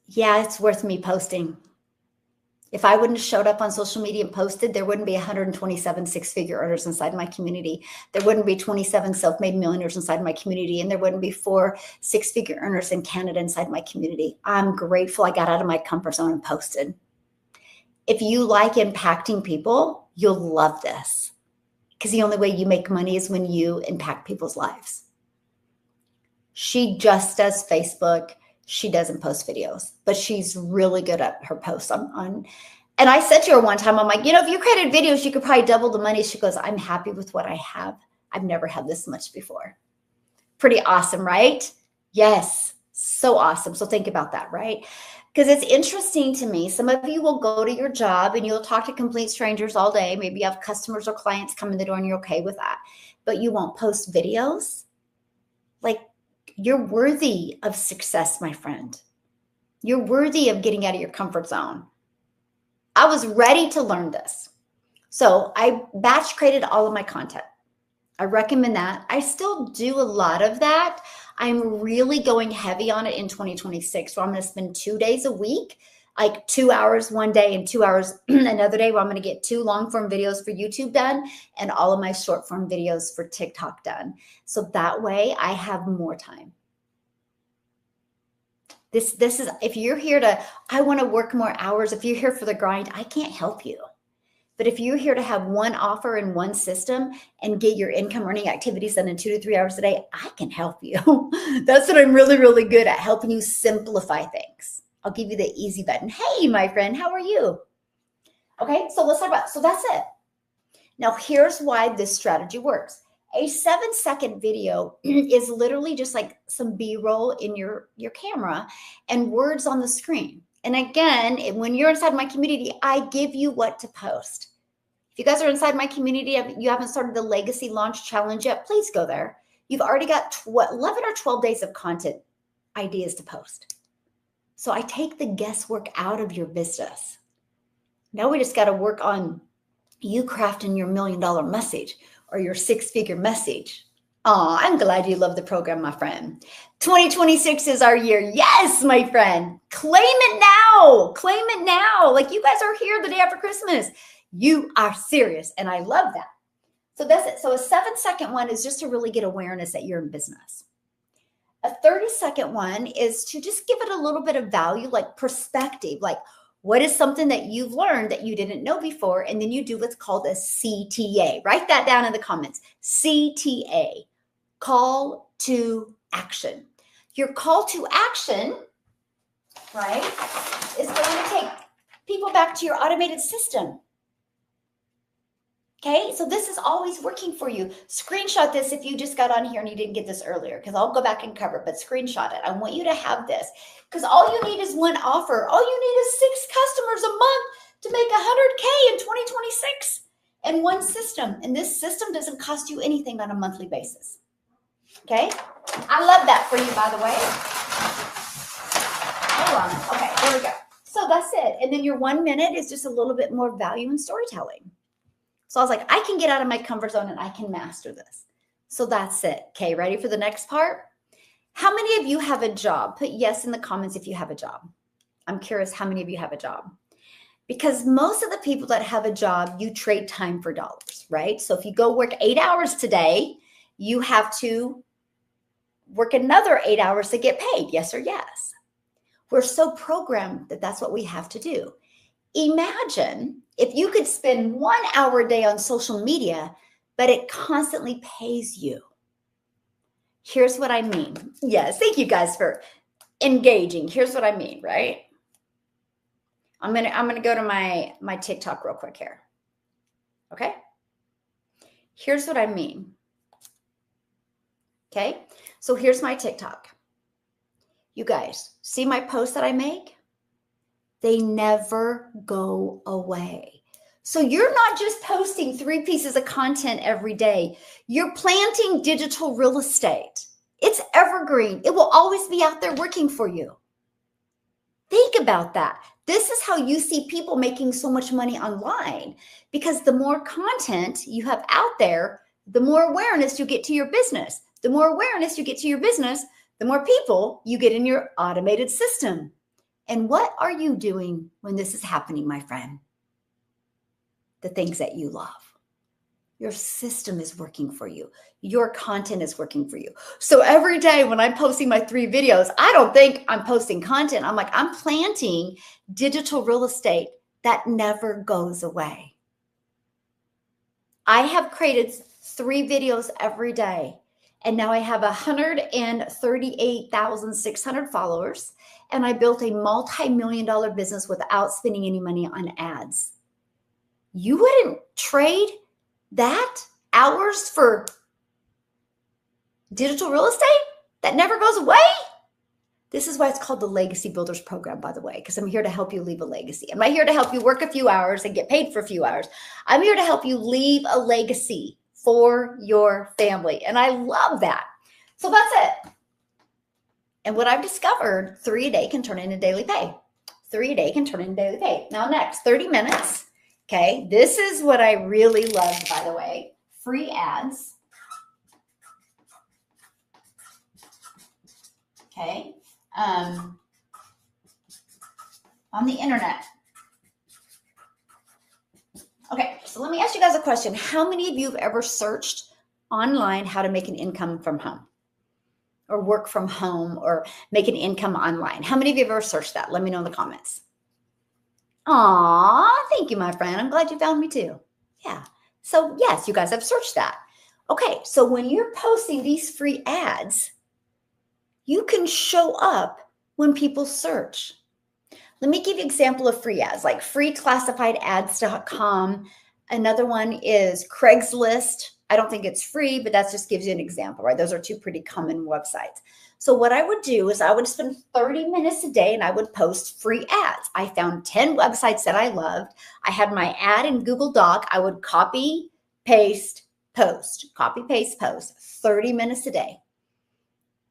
Yeah, it's worth me posting. If I wouldn't have showed up on social media and posted, there wouldn't be 127 6-figure earners inside my community. There wouldn't be 27 self-made millionaires inside my community. And there wouldn't be 4 6-figure earners in Canada inside my community. I'm grateful I got out of my comfort zone and posted. If you like impacting people, you'll love this. Because the only way you make money is when you impact people's lives. She just does Facebook. She doesn't post videos, but she's really good at her posts and I said to her one time, I'm like, if you created videos, you could probably double the money. She goes, I'm happy with what I have. I've never had this much before. Pretty awesome, right? Yes. So awesome. So think about that, right? Because it's interesting to me. Some of you will go to your job and you'll talk to complete strangers all day. Maybe you have customers or clients come in the door and you're okay with that, but you won't post videos. Like, you're worthy of success, my friend. You're worthy of getting out of your comfort zone. I was ready to learn this. So I batch created all of my content. I recommend that. I still do a lot of that. I'm really going heavy on it in 2026. So I'm going to spend 2 days a week, like 2 hours one day and 2 hours another day, where I'm going to get 2 long form videos for YouTube done and all of my short form videos for TikTok done. So that way I have more time. This is, if you're here to, I want to work more hours. If you're here for the grind, I can't help you. But if you're here to have one offer in one system and get your income earning activities done in 2 to 3 hours a day, I can help you. That's what I'm really, really good at, helping you simplify things. I'll give you the easy button. Hey, my friend, how are you? Okay, so let's talk about, so that's it. Now, here's why this strategy works. A 7-second video is literally just like some B-roll in your camera and words on the screen. And again, when you're inside my community, I give you what to post. If you guys are inside my community, you haven't started the Legacy Launch Challenge yet, please go there. You've already got 11 or 12 days of content ideas to post. So I take the guesswork out of your business. Now we just got to work on you crafting your $1 million message or your 6-figure message. Oh, I'm glad you love the program, my friend. 2026 is our year. Yes, my friend. Claim it now. Claim it now. Like, you guys are here the day after Christmas. You are serious, and I love that. So that's it. So a 7-second one is just to really get awareness that you're in business. A 30-second one is to just give it a little bit of value, like perspective, like what is something that you've learned that you didn't know before, and then you do what's called a CTA. Write that down in the comments. CTA. Call to action. Your call to action, right, is going to take people back to your automated system. Okay, so this is always working for you. Screenshot this if you just got on here and you didn't get this earlier, because I'll go back and cover it, but screenshot it. I want you to have this, because all you need is one offer. All you need is 6 customers a month to make 100K in 2026 and one system. And this system doesn't cost you anything on a monthly basis. Okay, I love that for you, by the way. Hold on. Okay, there we go. So that's it. And then your 1 minute is just a little bit more value in storytelling. So I was like, I can get out of my comfort zone and I can master this. So that's it. Okay, ready for the next part? How many of you have a job? Put yes in the comments if you have a job. I'm curious how many of you have a job. Because most of the people that have a job, you trade time for dollars, right? So if you go work 8 hours today, you have to work another 8 hours to get paid, yes or yes. We're so programmed that that's what we have to do. Imagine if you could spend 1 hour a day on social media, but it constantly pays you. Here's what I mean. Yes, thank you guys for engaging. Here's what I mean, right? I'm gonna go to my TikTok real quick here. Okay? Here's what I mean. Okay? So here's my TikTok. You guys, see my posts that I make? They never go away. So you're not just posting 3 pieces of content every day. You're planting digital real estate. It's evergreen. It will always be out there working for you. Think about that. This is how you see people making so much money online, because the more content you have out there, the more awareness you get to your business. The more awareness you get to your business, the more people you get in your automated system. And what are you doing when this is happening, my friend? The things that you love. Your system is working for you. Your content is working for you. So every day when I'm posting my 3 videos, I don't think I'm posting content. I'm like, I'm planting digital real estate that never goes away. I have created 3 videos every day. And now I have 138,600 followers. And I built a multi-million-dollar business without spending any money on ads. You wouldn't trade that hours for digital real estate that never goes away? This is why it's called the Legacy Builders Program, by the way, because I'm here to help you leave a legacy. I'm not here to help you work a few hours and get paid for a few hours. I'm here to help you leave a legacy for your family. And I love that. So that's it. And what I've discovered, 3 a day can turn into daily pay. 3 a day can turn into daily pay. Now next, 30 minutes Okay, this is what I really loved, by the way. Free ads. Okay, on the internet. Okay, so let me ask you guys a question. How many of you have ever searched online how to make an income from home or work from home or make an income online? How many of you have ever searched that? Let me know in the comments. Aw, thank you, my friend. I'm glad you found me too. Yeah. So yes, you guys have searched that. Okay, so when you're posting these free ads, you can show up when people search. Let me give you an example of free ads, like freeclassifiedads.com. Another one is Craigslist. I don't think it's free, but that just gives you an example, right? Those are two pretty common websites. So what I would do is I would spend 30 minutes a day and I would post free ads. I found 10 websites that I loved. I had my ad in Google Doc. I would copy, paste, post, copy, paste, post, 30 minutes a day.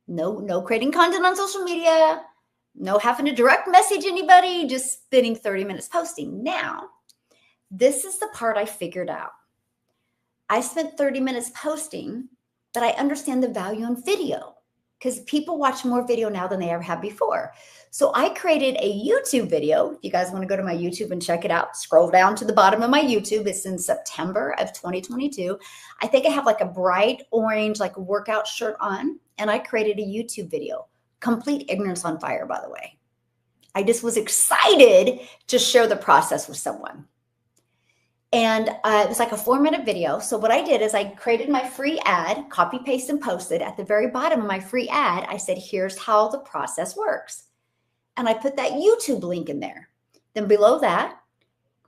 No creating content on social media, no having to direct message anybody, just spending 30 minutes posting. Now, this is the part I figured out. I spent 30 minutes posting, but I understand the value in video because people watch more video now than they ever have before. So I created a YouTube video. If you guys want to go to my YouTube and check it out, scroll down to the bottom of my YouTube. It's in September of 2022. I think I have like a bright orange, like a workout shirt on, and I created a YouTube video. Complete ignorance on fire, by the way. I just was excited to share the process with someone. And it was like a 4-minute video. So what I did is I created my free ad, copy, paste, and posted. At the very bottom of my free ad, I said, here's how the process works. And I put that YouTube link in there. Then below that,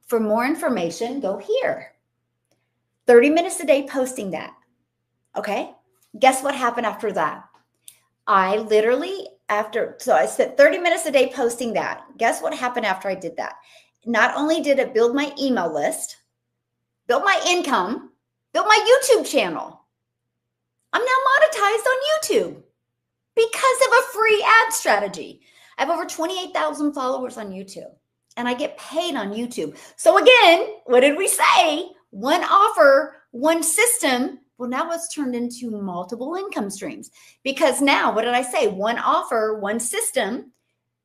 for more information, go here. 30 minutes a day posting that. Okay? Guess what happened after that? I literally, so I spent 30 minutes a day posting that. Guess what happened after I did that? Not only did it build my email list, build my income, build my YouTube channel. I'm now monetized on YouTube because of a free ad strategy. I have over 28,000 followers on YouTube and I get paid on YouTube. So again, what did we say? One offer, one system. Well, now it's turned into multiple income streams because now, what did I say? One offer, one system,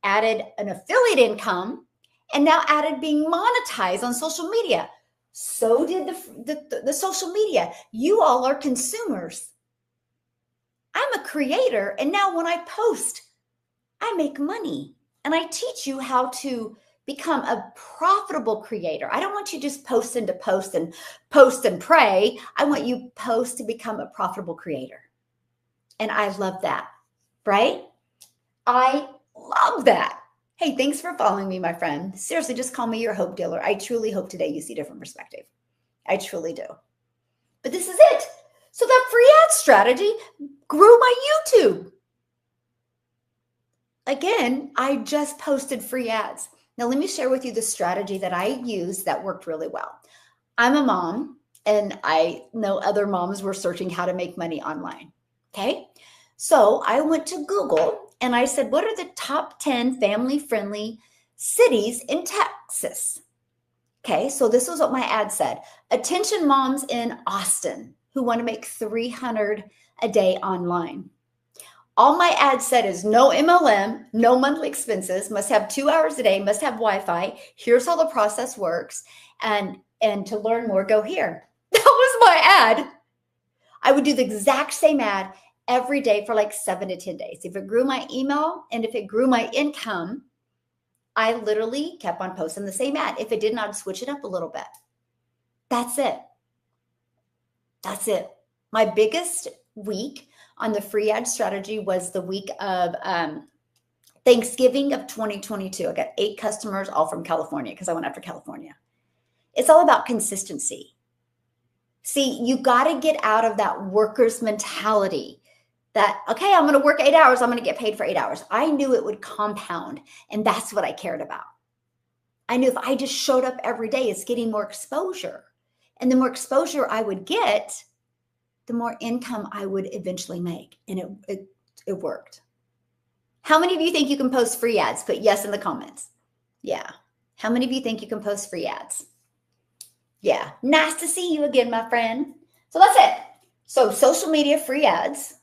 added an affiliate income, and now added being monetized on social media. So did the social media. You all are consumers. I'm a creator, and now when I post, I make money, and I teach you how to become a profitable creator. I don't want you just posting to post and pray. I want you post to become a profitable creator. And I love that, right? I love that. Hey, thanks for following me, my friend. Seriously, just call me your hope dealer. I truly hope today you see a different perspective. I truly do. But this is it. So that free ad strategy grew my YouTube. Again, I just posted free ads. Now, let me share with you the strategy that I used that worked really well. I'm a mom, and I know other moms were searching how to make money online. Okay. So I went to Google and I said, what are the top 10 family-friendly cities in Texas? Okay. So this was what my ad said. Attention moms in Austin who want to make $300 a day online. All my ad said is no MLM, no monthly expenses, must have 2 hours a day, must have Wi-Fi. Here's how the process works. And to learn more, go here. That was my ad. I would do the exact same ad every day for like 7 to 10 days. If it grew my email and if it grew my income, I literally kept on posting the same ad. If it did not, switch it up a little bit. That's it. That's it. My biggest week on the free ad strategy was the week of Thanksgiving of 2022. I got 8 customers, all from California, because I went after California. It's all about consistency. See, you got to get out of that worker's mentality that, okay, I'm going to work 8 hours. I'm going to get paid for 8 hours. I knew it would compound, and that's what I cared about. I knew if I just showed up every day, it's getting more exposure. And the more exposure I would get, the more income I would eventually make. And it worked. How many of you think you can post free ads? Put yes in the comments. Yeah. How many of you think you can post free ads? Yeah. Nice to see you again, my friend. So that's it. So social media free ads.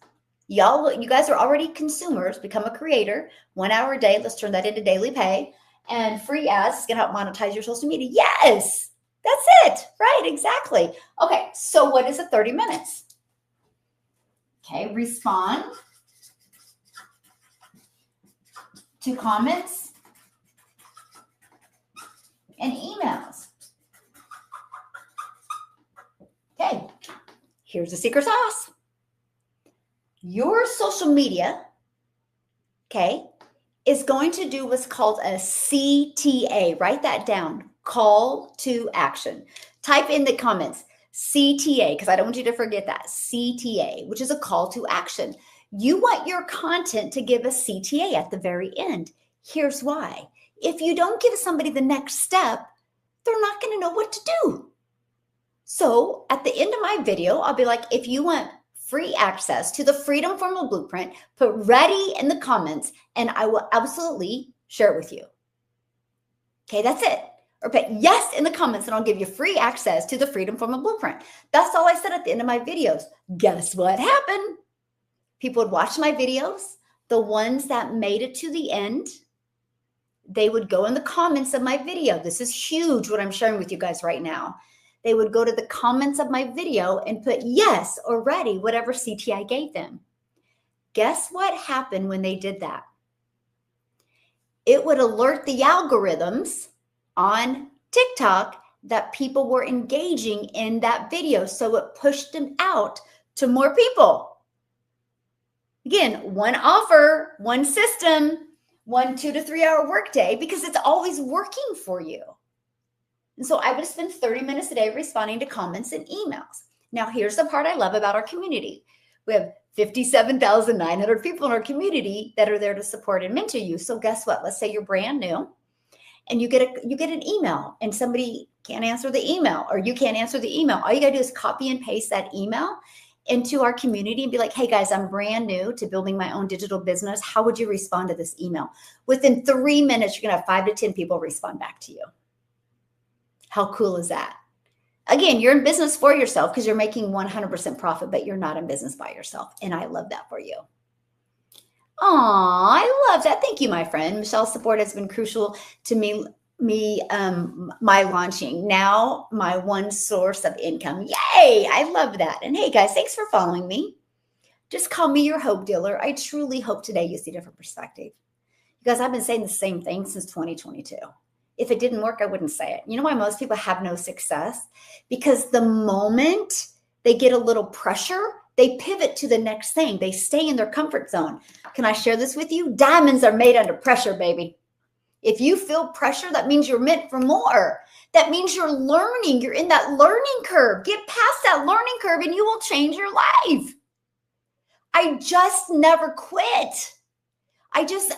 You guys are already consumers. Become a creator. 1 hour a day. Let's turn that into daily pay. And free ads is going to help monetize your social media. Yes. That's it. Right. Exactly. Okay. So what is it? 30 minutes. Okay. Respond to comments and emails. Okay. Here's the secret sauce. Your social media, okay, is going to do what's called a CTA. Write that down. Call to action. Type in the comments CTA, because I don't want you to forget that. CTA, which is a call to action. You want your content to give a CTA at the very end. Here's why. If you don't give somebody the next step, they're not going to know what to do. So at the end of my video, I'll be like, if you want free access to the Freedom Formula Blueprint, put ready in the comments and I will absolutely share it with you. Okay, that's it. Or put yes in the comments and I'll give you free access to the Freedom Formula Blueprint. That's all I said at the end of my videos. Guess what happened? People would watch my videos. The ones that made it to the end, they would go in the comments of my video. This is huge what I'm sharing with you guys right now. They would go to the comments of my video and put yes or ready, whatever CTA I gave them. Guess what happened when they did that? It would alert the algorithms on TikTok that people were engaging in that video. So it pushed them out to more people. Again, one offer, one system, 1 2 to 3 hour workday, because it's always working for you. And so I would spend 30 minutes a day responding to comments and emails. Now, here's the part I love about our community. We have 57,900 people in our community that are there to support and mentor you. So guess what? Let's say you're brand new and you get an email and somebody can't answer the email or you can't answer the email. All you got to do is copy and paste that email into our community and be like, hey guys, I'm brand new to building my own digital business. How would you respond to this email? Within 3 minutes, you're going to have 5 to 10 people respond back to you. How cool is that? Again, you're in business for yourself because you're making 100% profit, but you're not in business by yourself. And I love that for you. Aw, I love that. Thank you, my friend. Michelle's support has been crucial to my launching. Now, my one source of income. Yay! I love that. And hey, guys, thanks for following me. Just call me your hope dealer. I truly hope today you see a different perspective. Because I've been saying the same thing since 2022. If it didn't work, I wouldn't say it. You know why most people have no success? Because the moment they get a little pressure, they pivot to the next thing. They stay in their comfort zone. Can I share this with you? Diamonds are made under pressure, baby. If you feel pressure, that means you're meant for more. That means you're learning. You're in that learning curve. Get past that learning curve and you will change your life. I just never quit. I just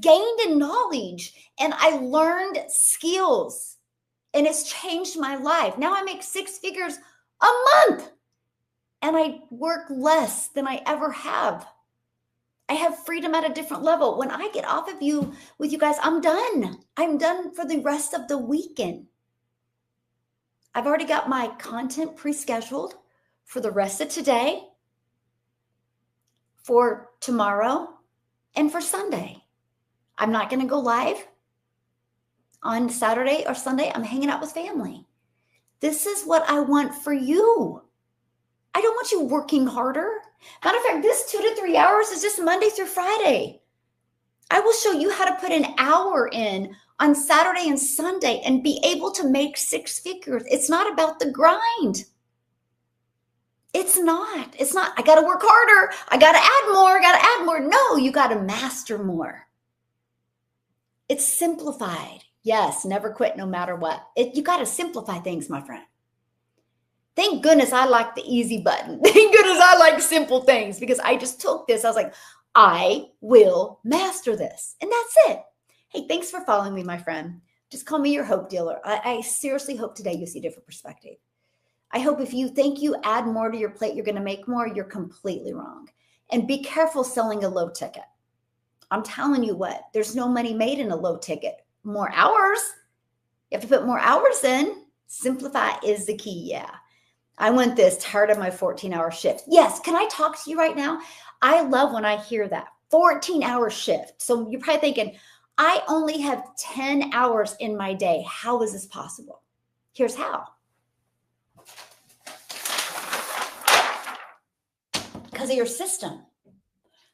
gained in knowledge and I learned skills and it's changed my life. Now I make 6 figures a month and I work less than I ever have. I have freedom at a different level. When I get off of you with you guys, I'm done. I'm done for the rest of the weekend. I've already got my content pre-scheduled for the rest of today, for tomorrow, and for Sunday. I'm not going to go live on Saturday or Sunday. I'm hanging out with family. This is what I want for you. I don't want you working harder. Matter of fact, this 2 to 3 hours is just Monday through Friday. I will show you how to put an hour in on Saturday and Sunday and be able to make 6 figures. It's not about the grind. It's not. I got to work harder. I got to add more. No, you got to master more. It's simplified. Yes, never quit no matter what. You got to simplify things, my friend. Thank goodness I like the easy button. Thank goodness I like simple things because I just took this. I was like, I will master this. And that's it. Hey, thanks for following me, my friend. Just call me your hope dealer. I seriously hope today you see a different perspective. I hope if you think you add more to your plate, you're going to make more, you're completely wrong. And be careful selling a low ticket. I'm telling you there's no money made in a low ticket. More hours. You have to put more hours in. Simplify is the key. Yeah. I want this, tired of my 14-hour shift. Yes. Can I talk to you right now? I love when I hear that 14-hour shift. So you're probably thinking, I only have 10 hours in my day. How is this possible? Here's how. Because of your system.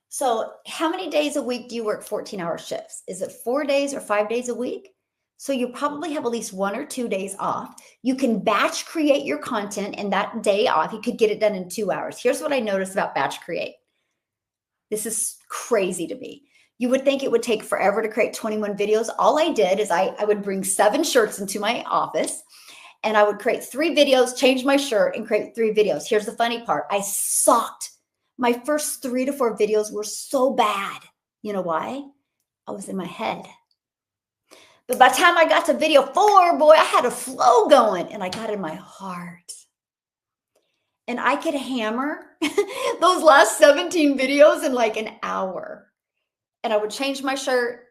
So how many days a week do you work 14-hour shifts? Is it 4 days or 5 days a week? So you probably have at least 1 or 2 days off. You can batch create your content, and that day off, you could get it done in 2 hours. Here's what I noticed about batch create. This is crazy to me. You would think it would take forever to create 21 videos. All I did is I would bring 7 shirts into my office, and I would create 3 videos, change my shirt, and create 3 videos. Here's the funny part. I sucked. My first 3 to 4 videos were so bad. You know why? I was in my head. But by the time I got to video 4, boy, I had a flow going, and I got in my heart. And I could hammer those last 17 videos in like an hour. And I would change my shirt,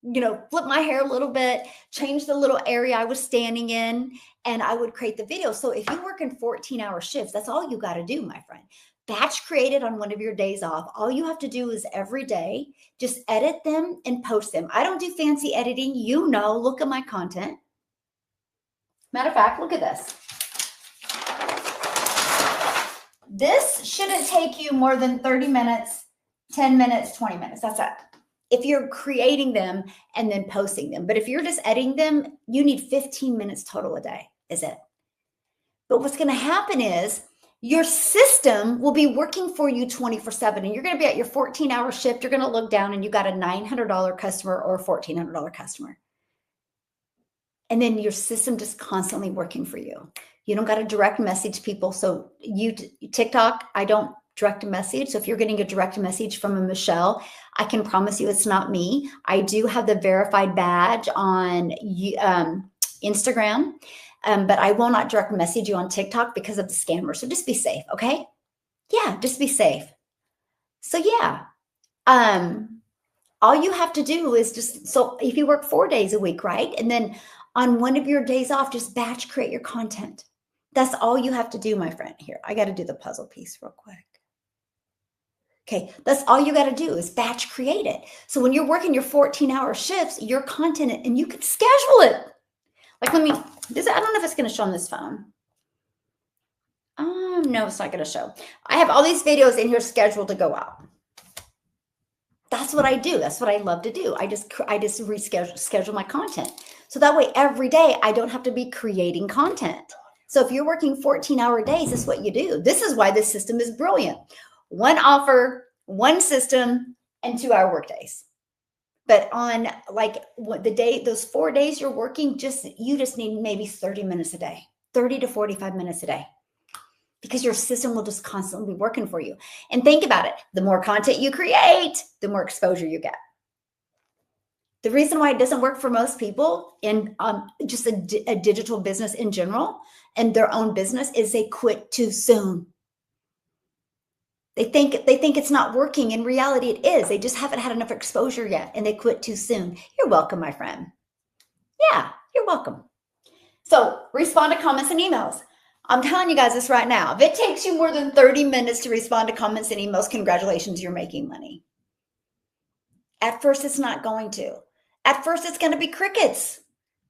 flip my hair a little bit, change the little area I was standing in, and I would create the video. So if you work in 14-hour shifts, that's all you got to do, my friend. Batch created on one of your days off. All you have to do is every day, just edit them and post them. I don't do fancy editing. Look at my content. Matter of fact, look at this. This shouldn't take you more than 30 minutes, 10 minutes, 20 minutes. That's it. If you're creating them and then posting them. But if you're just editing them, you need 15 minutes total a day, is it? But what's going to happen is your system will be working for you 24/7, and you're going to be at your 14-hour shift. You're going to look down and you got a $900 customer or a $1,400 customer. And then your system just constantly working for you. You don't got to direct message people. So TikTok, I don't direct message. So if you're getting a direct message from a Michelle, I can promise you it's not me. I do have the verified badge on Instagram, but I will not direct message you on TikTok because of the scammer. So just be safe, okay? Yeah, just be safe. So yeah, all you have to do is so if you work 4 days a week, right? And then on one of your days off, just batch create your content. That's all you have to do, my friend. Here, I got to do the puzzle piece real quick. Okay, that's all you got to do is batch create it. So when you're working your 14-hour shifts, your content, and you could schedule it. Like I don't know if it's going to show on this phone. No, it's not going to show. I have all these videos in here scheduled to go out. That's what I do. That's what I love to do. I just schedule my content. So that way every day I don't have to be creating content. So if you're working 14-hour days, this is what you do. This is why this system is brilliant. 1 offer, 1 system, and 2-hour work days. But on those 4 days you're working, you just need maybe 30 minutes a day, 30 to 45 minutes a day, because your system will just constantly be working for you. And think about it. The more content you create, the more exposure you get. The reason why it doesn't work for most people in just a digital business in general and their own business is they quit too soon. They think it's not working. In reality, it is. They just haven't had enough exposure yet, and they quit too soon. You're welcome, my friend. Yeah, you're welcome. So respond to comments and emails. I'm telling you guys this right now. If it takes you more than 30 minutes to respond to comments and emails, congratulations, you're making money. At first, it's not going to. At first, it's going to be crickets.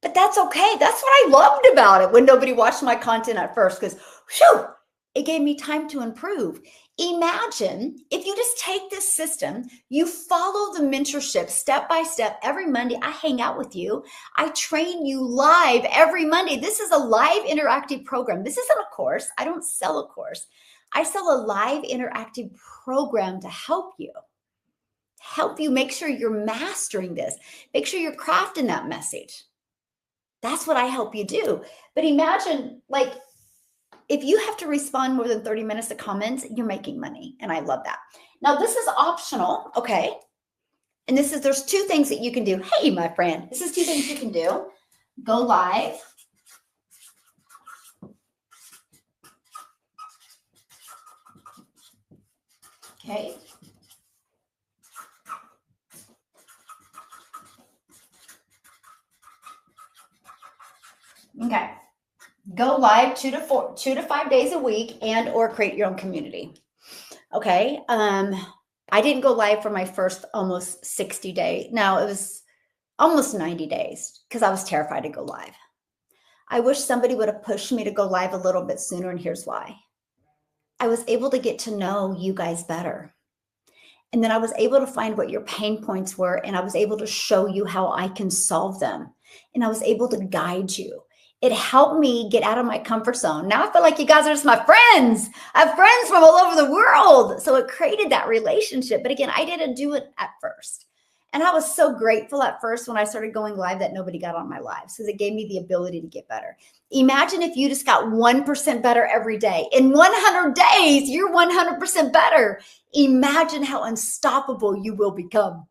But that's okay. That's what I loved about it when nobody watched my content at first, because it gave me time to improve. Imagine if you just take this system, you follow the mentorship step by step. Every Monday, I hang out with you. I train you live every Monday. This is a live interactive program. This isn't a course. I don't sell a course. I sell a live interactive program to help you make sure you're mastering this. Make sure you're crafting that message. That's what I help you do. But imagine, if you have to respond more than 30 minutes to comments, you're making money. And I love that. Now, this is optional, okay? And there's 2 things that you can do. Hey, my friend, this is 2 things you can do. Go live. Okay. Okay. go live 2 to 5 days a week and or create your own community. Okay. I didn't go live for my first almost 60 days. Now it was almost 90 days because I was terrified to go live. I wish somebody would have pushed me to go live a little bit sooner, and here's why. I was able to get to know you guys better. And then I was able to find what your pain points were, and I was able to show you how I can solve them. And I was able to guide you. It helped me get out of my comfort zone. Now I feel like you guys are just my friends. I have friends from all over the world. So it created that relationship. But again, I didn't do it at first. And I was so grateful at first when I started going live that nobody got on my lives because it gave me the ability to get better. Imagine if you just got 1% better every day. In 100 days, you're 100% better. Imagine how unstoppable you will become.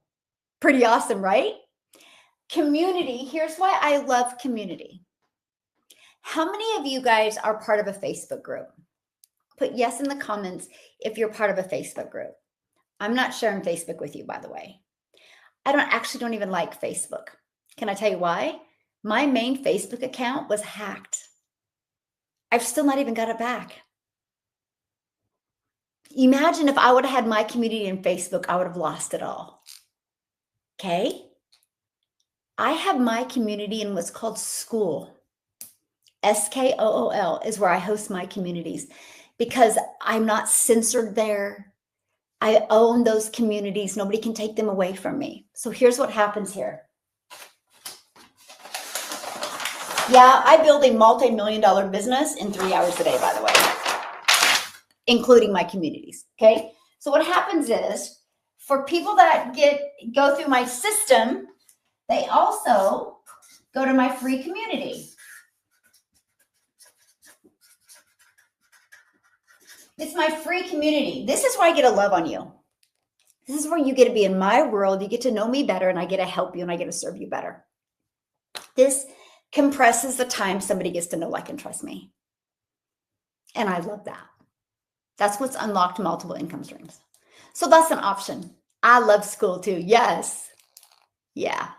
Pretty awesome, right? Community. Here's why I love community. How many of you guys are part of a Facebook group? Put yes in the comments if you're part of a Facebook group. I'm not sharing Facebook with you, by the way. I don't even like Facebook. Can I tell you why? My main Facebook account was hacked. I've still not even got it back. Imagine if I would have had my community in Facebook, I would have lost it all. Okay? I have my community in what's called Skool. Skool is where I host my communities because I'm not censored there. I own those communities. Nobody can take them away from me. So here's what happens here. Yeah, I build a multi-million-dollar business in 3 hours a day, by the way, including my communities. Okay. So what happens is for people that go through my system, they also go to my free community. It's my free community. This is where I get to love on you. This is where you get to be in my world. You get to know me better, and I get to help you, and I get to serve you better. This compresses the time somebody gets to know, like, and trust me. And I love that. That's what's unlocked multiple income streams. So that's an option. I love Skool too. Yes. Yeah.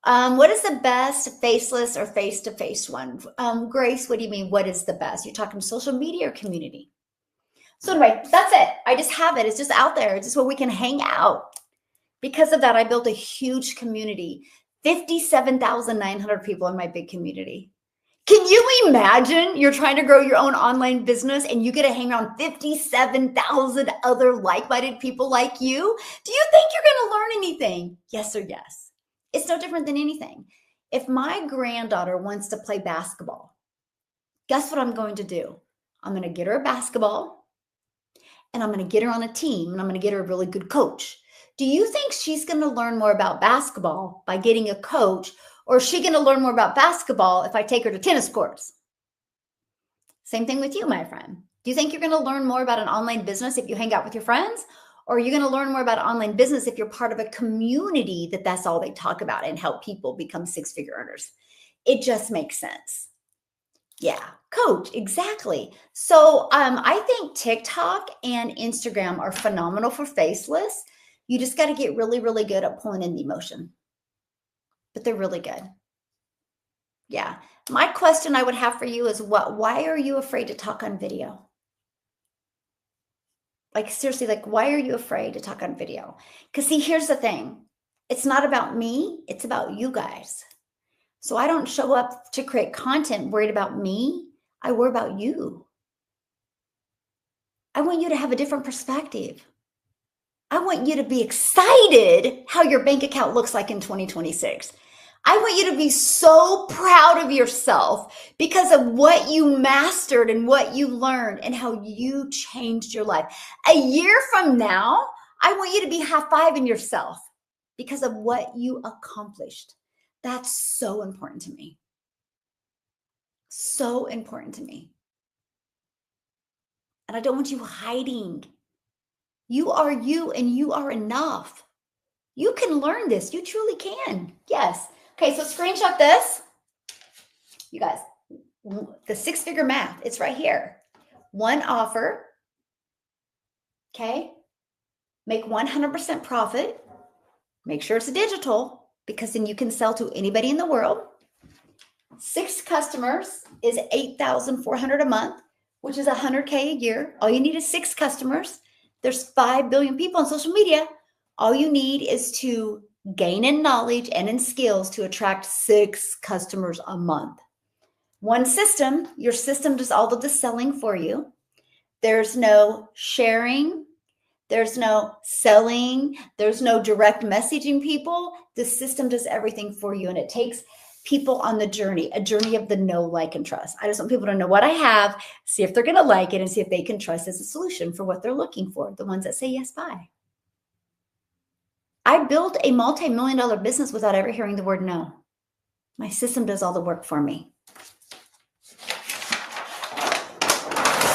What is the best faceless or face-to-face one? Grace, what do you mean? What is the best? You're talking social media or community? So anyway, that's it. I just have it. It's just out there. It's just where we can hang out. Because of that, I built a huge community. 57,900 people in my big community. Can you imagine you're trying to grow your own online business and you get to hang around 57,000 other like-minded people like you? Do you think you're going to learn anything? Yes or yes. It's no different than anything. If my granddaughter wants to play basketball, guess what I'm going to do? I'm going to get her a basketball. And I'm going to get her on a team, and I'm going to get her a really good coach. Do you think she's going to learn more about basketball by getting a coach, or is she going to learn more about basketball if I take her to tennis courts? Same thing with you, my friend. Do you think you're going to learn more about an online business if you hang out with your friends, or are you going to learn more about online business if you're part of a community that's all they talk about and help people become six-figure earners? It just makes sense. Yeah, coach, exactly. So I think TikTok and Instagram are phenomenal for faceless. You just got to get really, really good at pulling in the emotion. But they're really good. Yeah. My question I would have for you is why are you afraid to talk on video? Like seriously, like why are you afraid to talk on video? Because see, here's the thing. It's not about me. It's about you guys. So I don't show up to create content worried about me. I worry about you. I want you to have a different perspective. I want you to be excited how your bank account looks like in 2026. I want you to be so proud of yourself because of what you mastered and what you learned and how you changed your life. A year from now, I want you to be high-fiving yourself because of what you accomplished. That's so important to me. So important to me. And I don't want you hiding. You are you and you are enough. You can learn this. You truly can. Yes. Okay, so screenshot this. You guys, the six-figure math, it's right here. One offer. Okay. Make 100% profit. Make sure it's digital because then you can sell to anybody in the world. 6 customers is 8,400 a month, which is 100K a year. All you need is 6 customers. There's 5 billion people on social media. All you need is to gain in knowledge and in skills to attract 6 customers a month. One system, your system does all of the selling for you. There's no sharing. There's no selling. There's no direct messaging people. The system does everything for you, and it takes people on the journey, a journey of the know, like, and trust. I just want people to know what I have, see if they're going to like it, and see if they can trust as a solution for what they're looking for, the ones that say yes, bye. I built a multi-million-dollar business without ever hearing the word no. My system does all the work for me.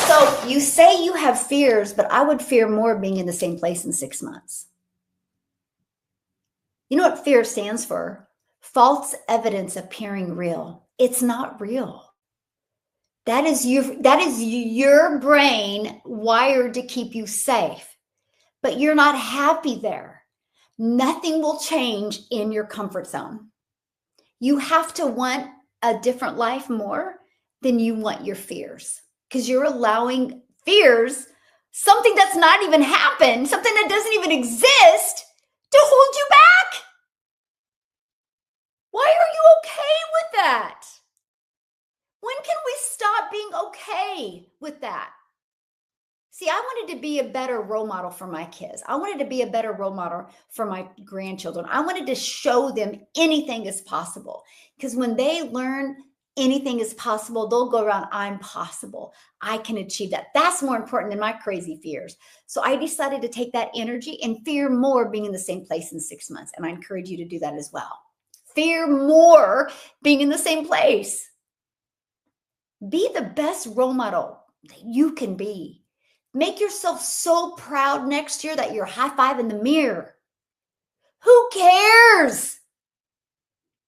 So you say you have fears, but I would fear more being in the same place in 6 months. You know what fear stands for? False evidence appearing real. It's not real. That is your brain wired to keep you safe, but you're not happy there. Nothing will change in your comfort zone. You have to want a different life more than you want your fears, because you're allowing fears, something that's not even happened, something that doesn't even exist, to hold you back. Why are you okay with that? When can we stop being okay with that? See, I wanted to be a better role model for my kids. I wanted to be a better role model for my grandchildren. I wanted to show them anything is possible, because when they learn anything is possible, they'll go around, I'm possible. I can achieve that. That's more important than my crazy fears. So I decided to take that energy and fear more being in the same place in 6 months. And I encourage you to do that as well. Fear more being in the same place. Be the best role model that you can be. Make yourself so proud next year that you're high-fiving the mirror. Who cares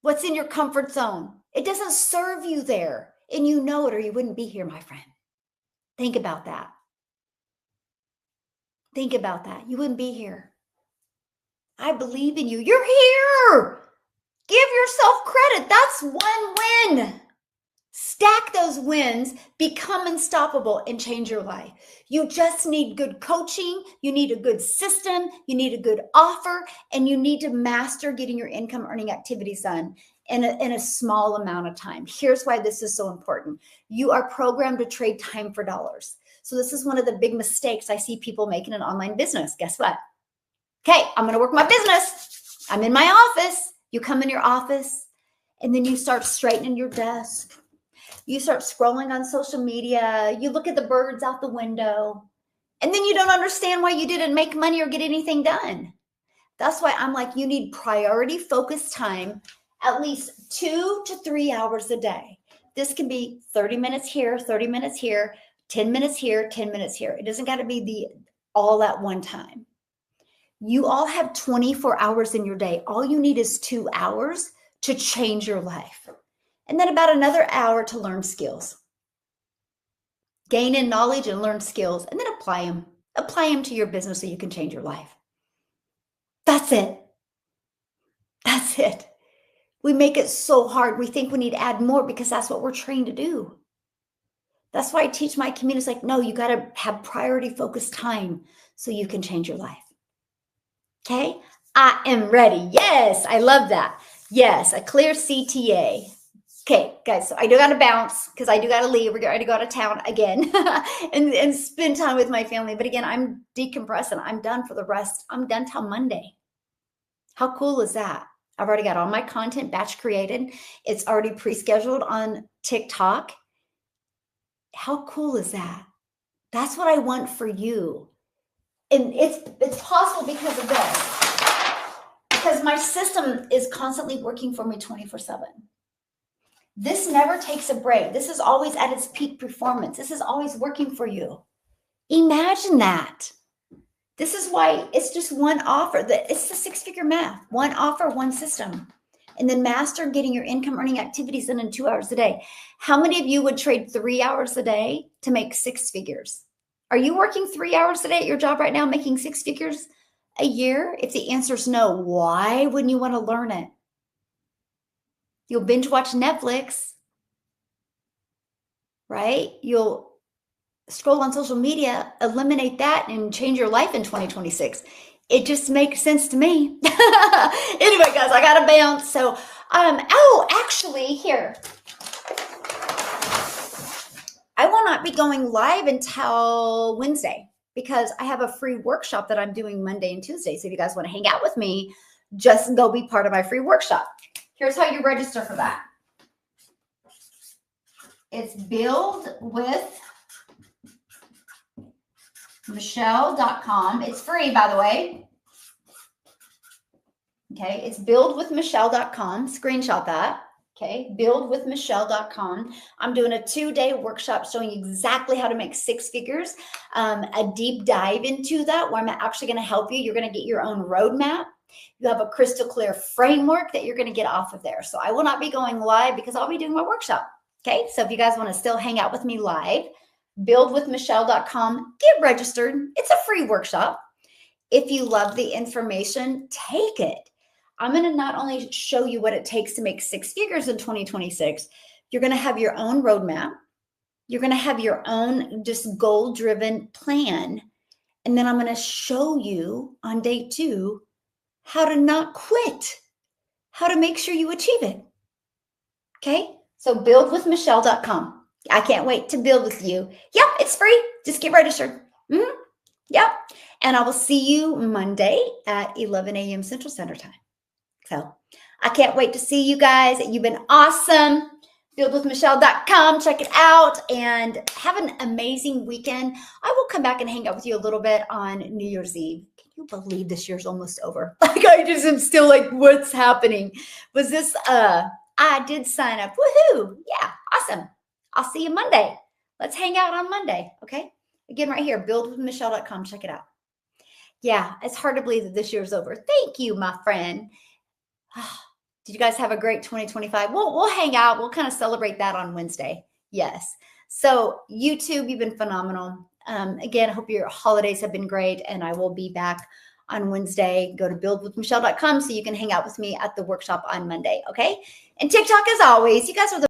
what's in your comfort zone? It doesn't serve you there, and you know it, or you wouldn't be here, my friend. Think about that. Think about that. You wouldn't be here. I believe in you. You're here. Give yourself credit. That's one win. Stack those wins, become unstoppable, and change your life. You just need good coaching. You need a good system. You need a good offer, and you need to master getting your income earning activities done in a small amount of time. Here's why this is so important. You are programmed to trade time for dollars. So this is one of the big mistakes I see people make in an online business. Guess what? Okay, I'm going to work my business. I'm in my office. You come in your office, and then you start straightening your desk. You start scrolling on social media. You look at the birds out the window, and then you don't understand why you didn't make money or get anything done. That's why I'm like, you need priority focused time, at least 2 to 3 hours a day. This can be 30 minutes here, 30 minutes here, 10 minutes here, 10 minutes here. It doesn't got to be all at one time. You all have 24 hours in your day. All you need is 2 hours to change your life. And then about another hour to learn skills. Gain in knowledge and learn skills, and then apply them. Apply them to your business so you can change your life. That's it. That's it. We make it so hard. We think we need to add more because that's what we're trained to do. That's why I teach my community. It's like, no, you got to have priority focused time so you can change your life. Okay? I am ready. Yes, I love that. Yes, a clear CTA. Okay, guys, so I do got to bounce because I do got to leave. We're going to go out of town again and spend time with my family. But again, I'm decompressing. I'm done for the rest. I'm done till Monday. How cool is that? I've already got all my content batch created. It's already pre-scheduled on TikTok. How cool is that? That's what I want for you. And it's possible because of this. Because my system is constantly working for me 24/7. This never takes a break. This is always at its peak performance. This is always working for you. Imagine that. This is why it's just one offer. It's the 6-figure math. One offer, one system. And then master getting your income earning activities in 2 hours a day. How many of you would trade 3 hours a day to make 6 figures? Are you working 3 hours a day at your job right now, making 6 figures a year? If the answer is no, why wouldn't you want to learn it? You'll binge watch Netflix right? You'll scroll on social media, eliminate that, and change your life in 2026. It just makes sense to me. Anyway, guys, I gotta bounce. So, actually, here, I will not be going live until Wednesday because I have a free workshop that I'm doing Monday and Tuesday. So if you guys want to hang out with me, just go be part of my free workshop. Here's how you register for that. It's buildwithmichelle.com. It's free, by the way. Okay, it's buildwithmichelle.com. Screenshot that. Okay, buildwithmichelle.com. I'm doing a 2-day workshop showing exactly how to make 6 figures, a deep dive into that where I'm actually going to help you. You're going to get your own roadmap. You have a crystal clear framework that you're going to get off of there. So I will not be going live because I'll be doing my workshop. Okay, so if you guys want to still hang out with me live, buildwithmichelle.com, get registered. It's a free workshop. If you love the information, take it. I'm going to not only show you what it takes to make 6 figures in 2026, you're going to have your own roadmap. You're going to have your own just goal-driven plan. And then I'm going to show you on day 2 how to not quit, how to make sure you achieve it. Okay? So buildwithmichelle.com. I can't wait to build with you. Yep, it's free. Just get registered. Yep. And I will see you Monday at 11 a.m. Central Standard Time. So I can't wait to see you guys. You've been awesome. Buildwithmichelle.com. Check it out and have an amazing weekend. I will come back and hang out with you a little bit on New Year's Eve. Can you believe this year's almost over? Like I just am still like, what's happening? Was this, I did sign up. Woohoo. Yeah. Awesome. I'll see you Monday. Let's hang out on Monday. Okay. Again, right here, buildwithmichelle.com. Check it out. Yeah. It's hard to believe that this year's over. Thank you, my friend. Did you guys have a great 2025? We'll hang out. We'll kind of celebrate that on Wednesday. Yes. So YouTube, you've been phenomenal. Again, I hope your holidays have been great, and I will be back on Wednesday. Go to buildwithmichelle.com so you can hang out with me at the workshop on Monday. Okay. And TikTok, as always, you guys are the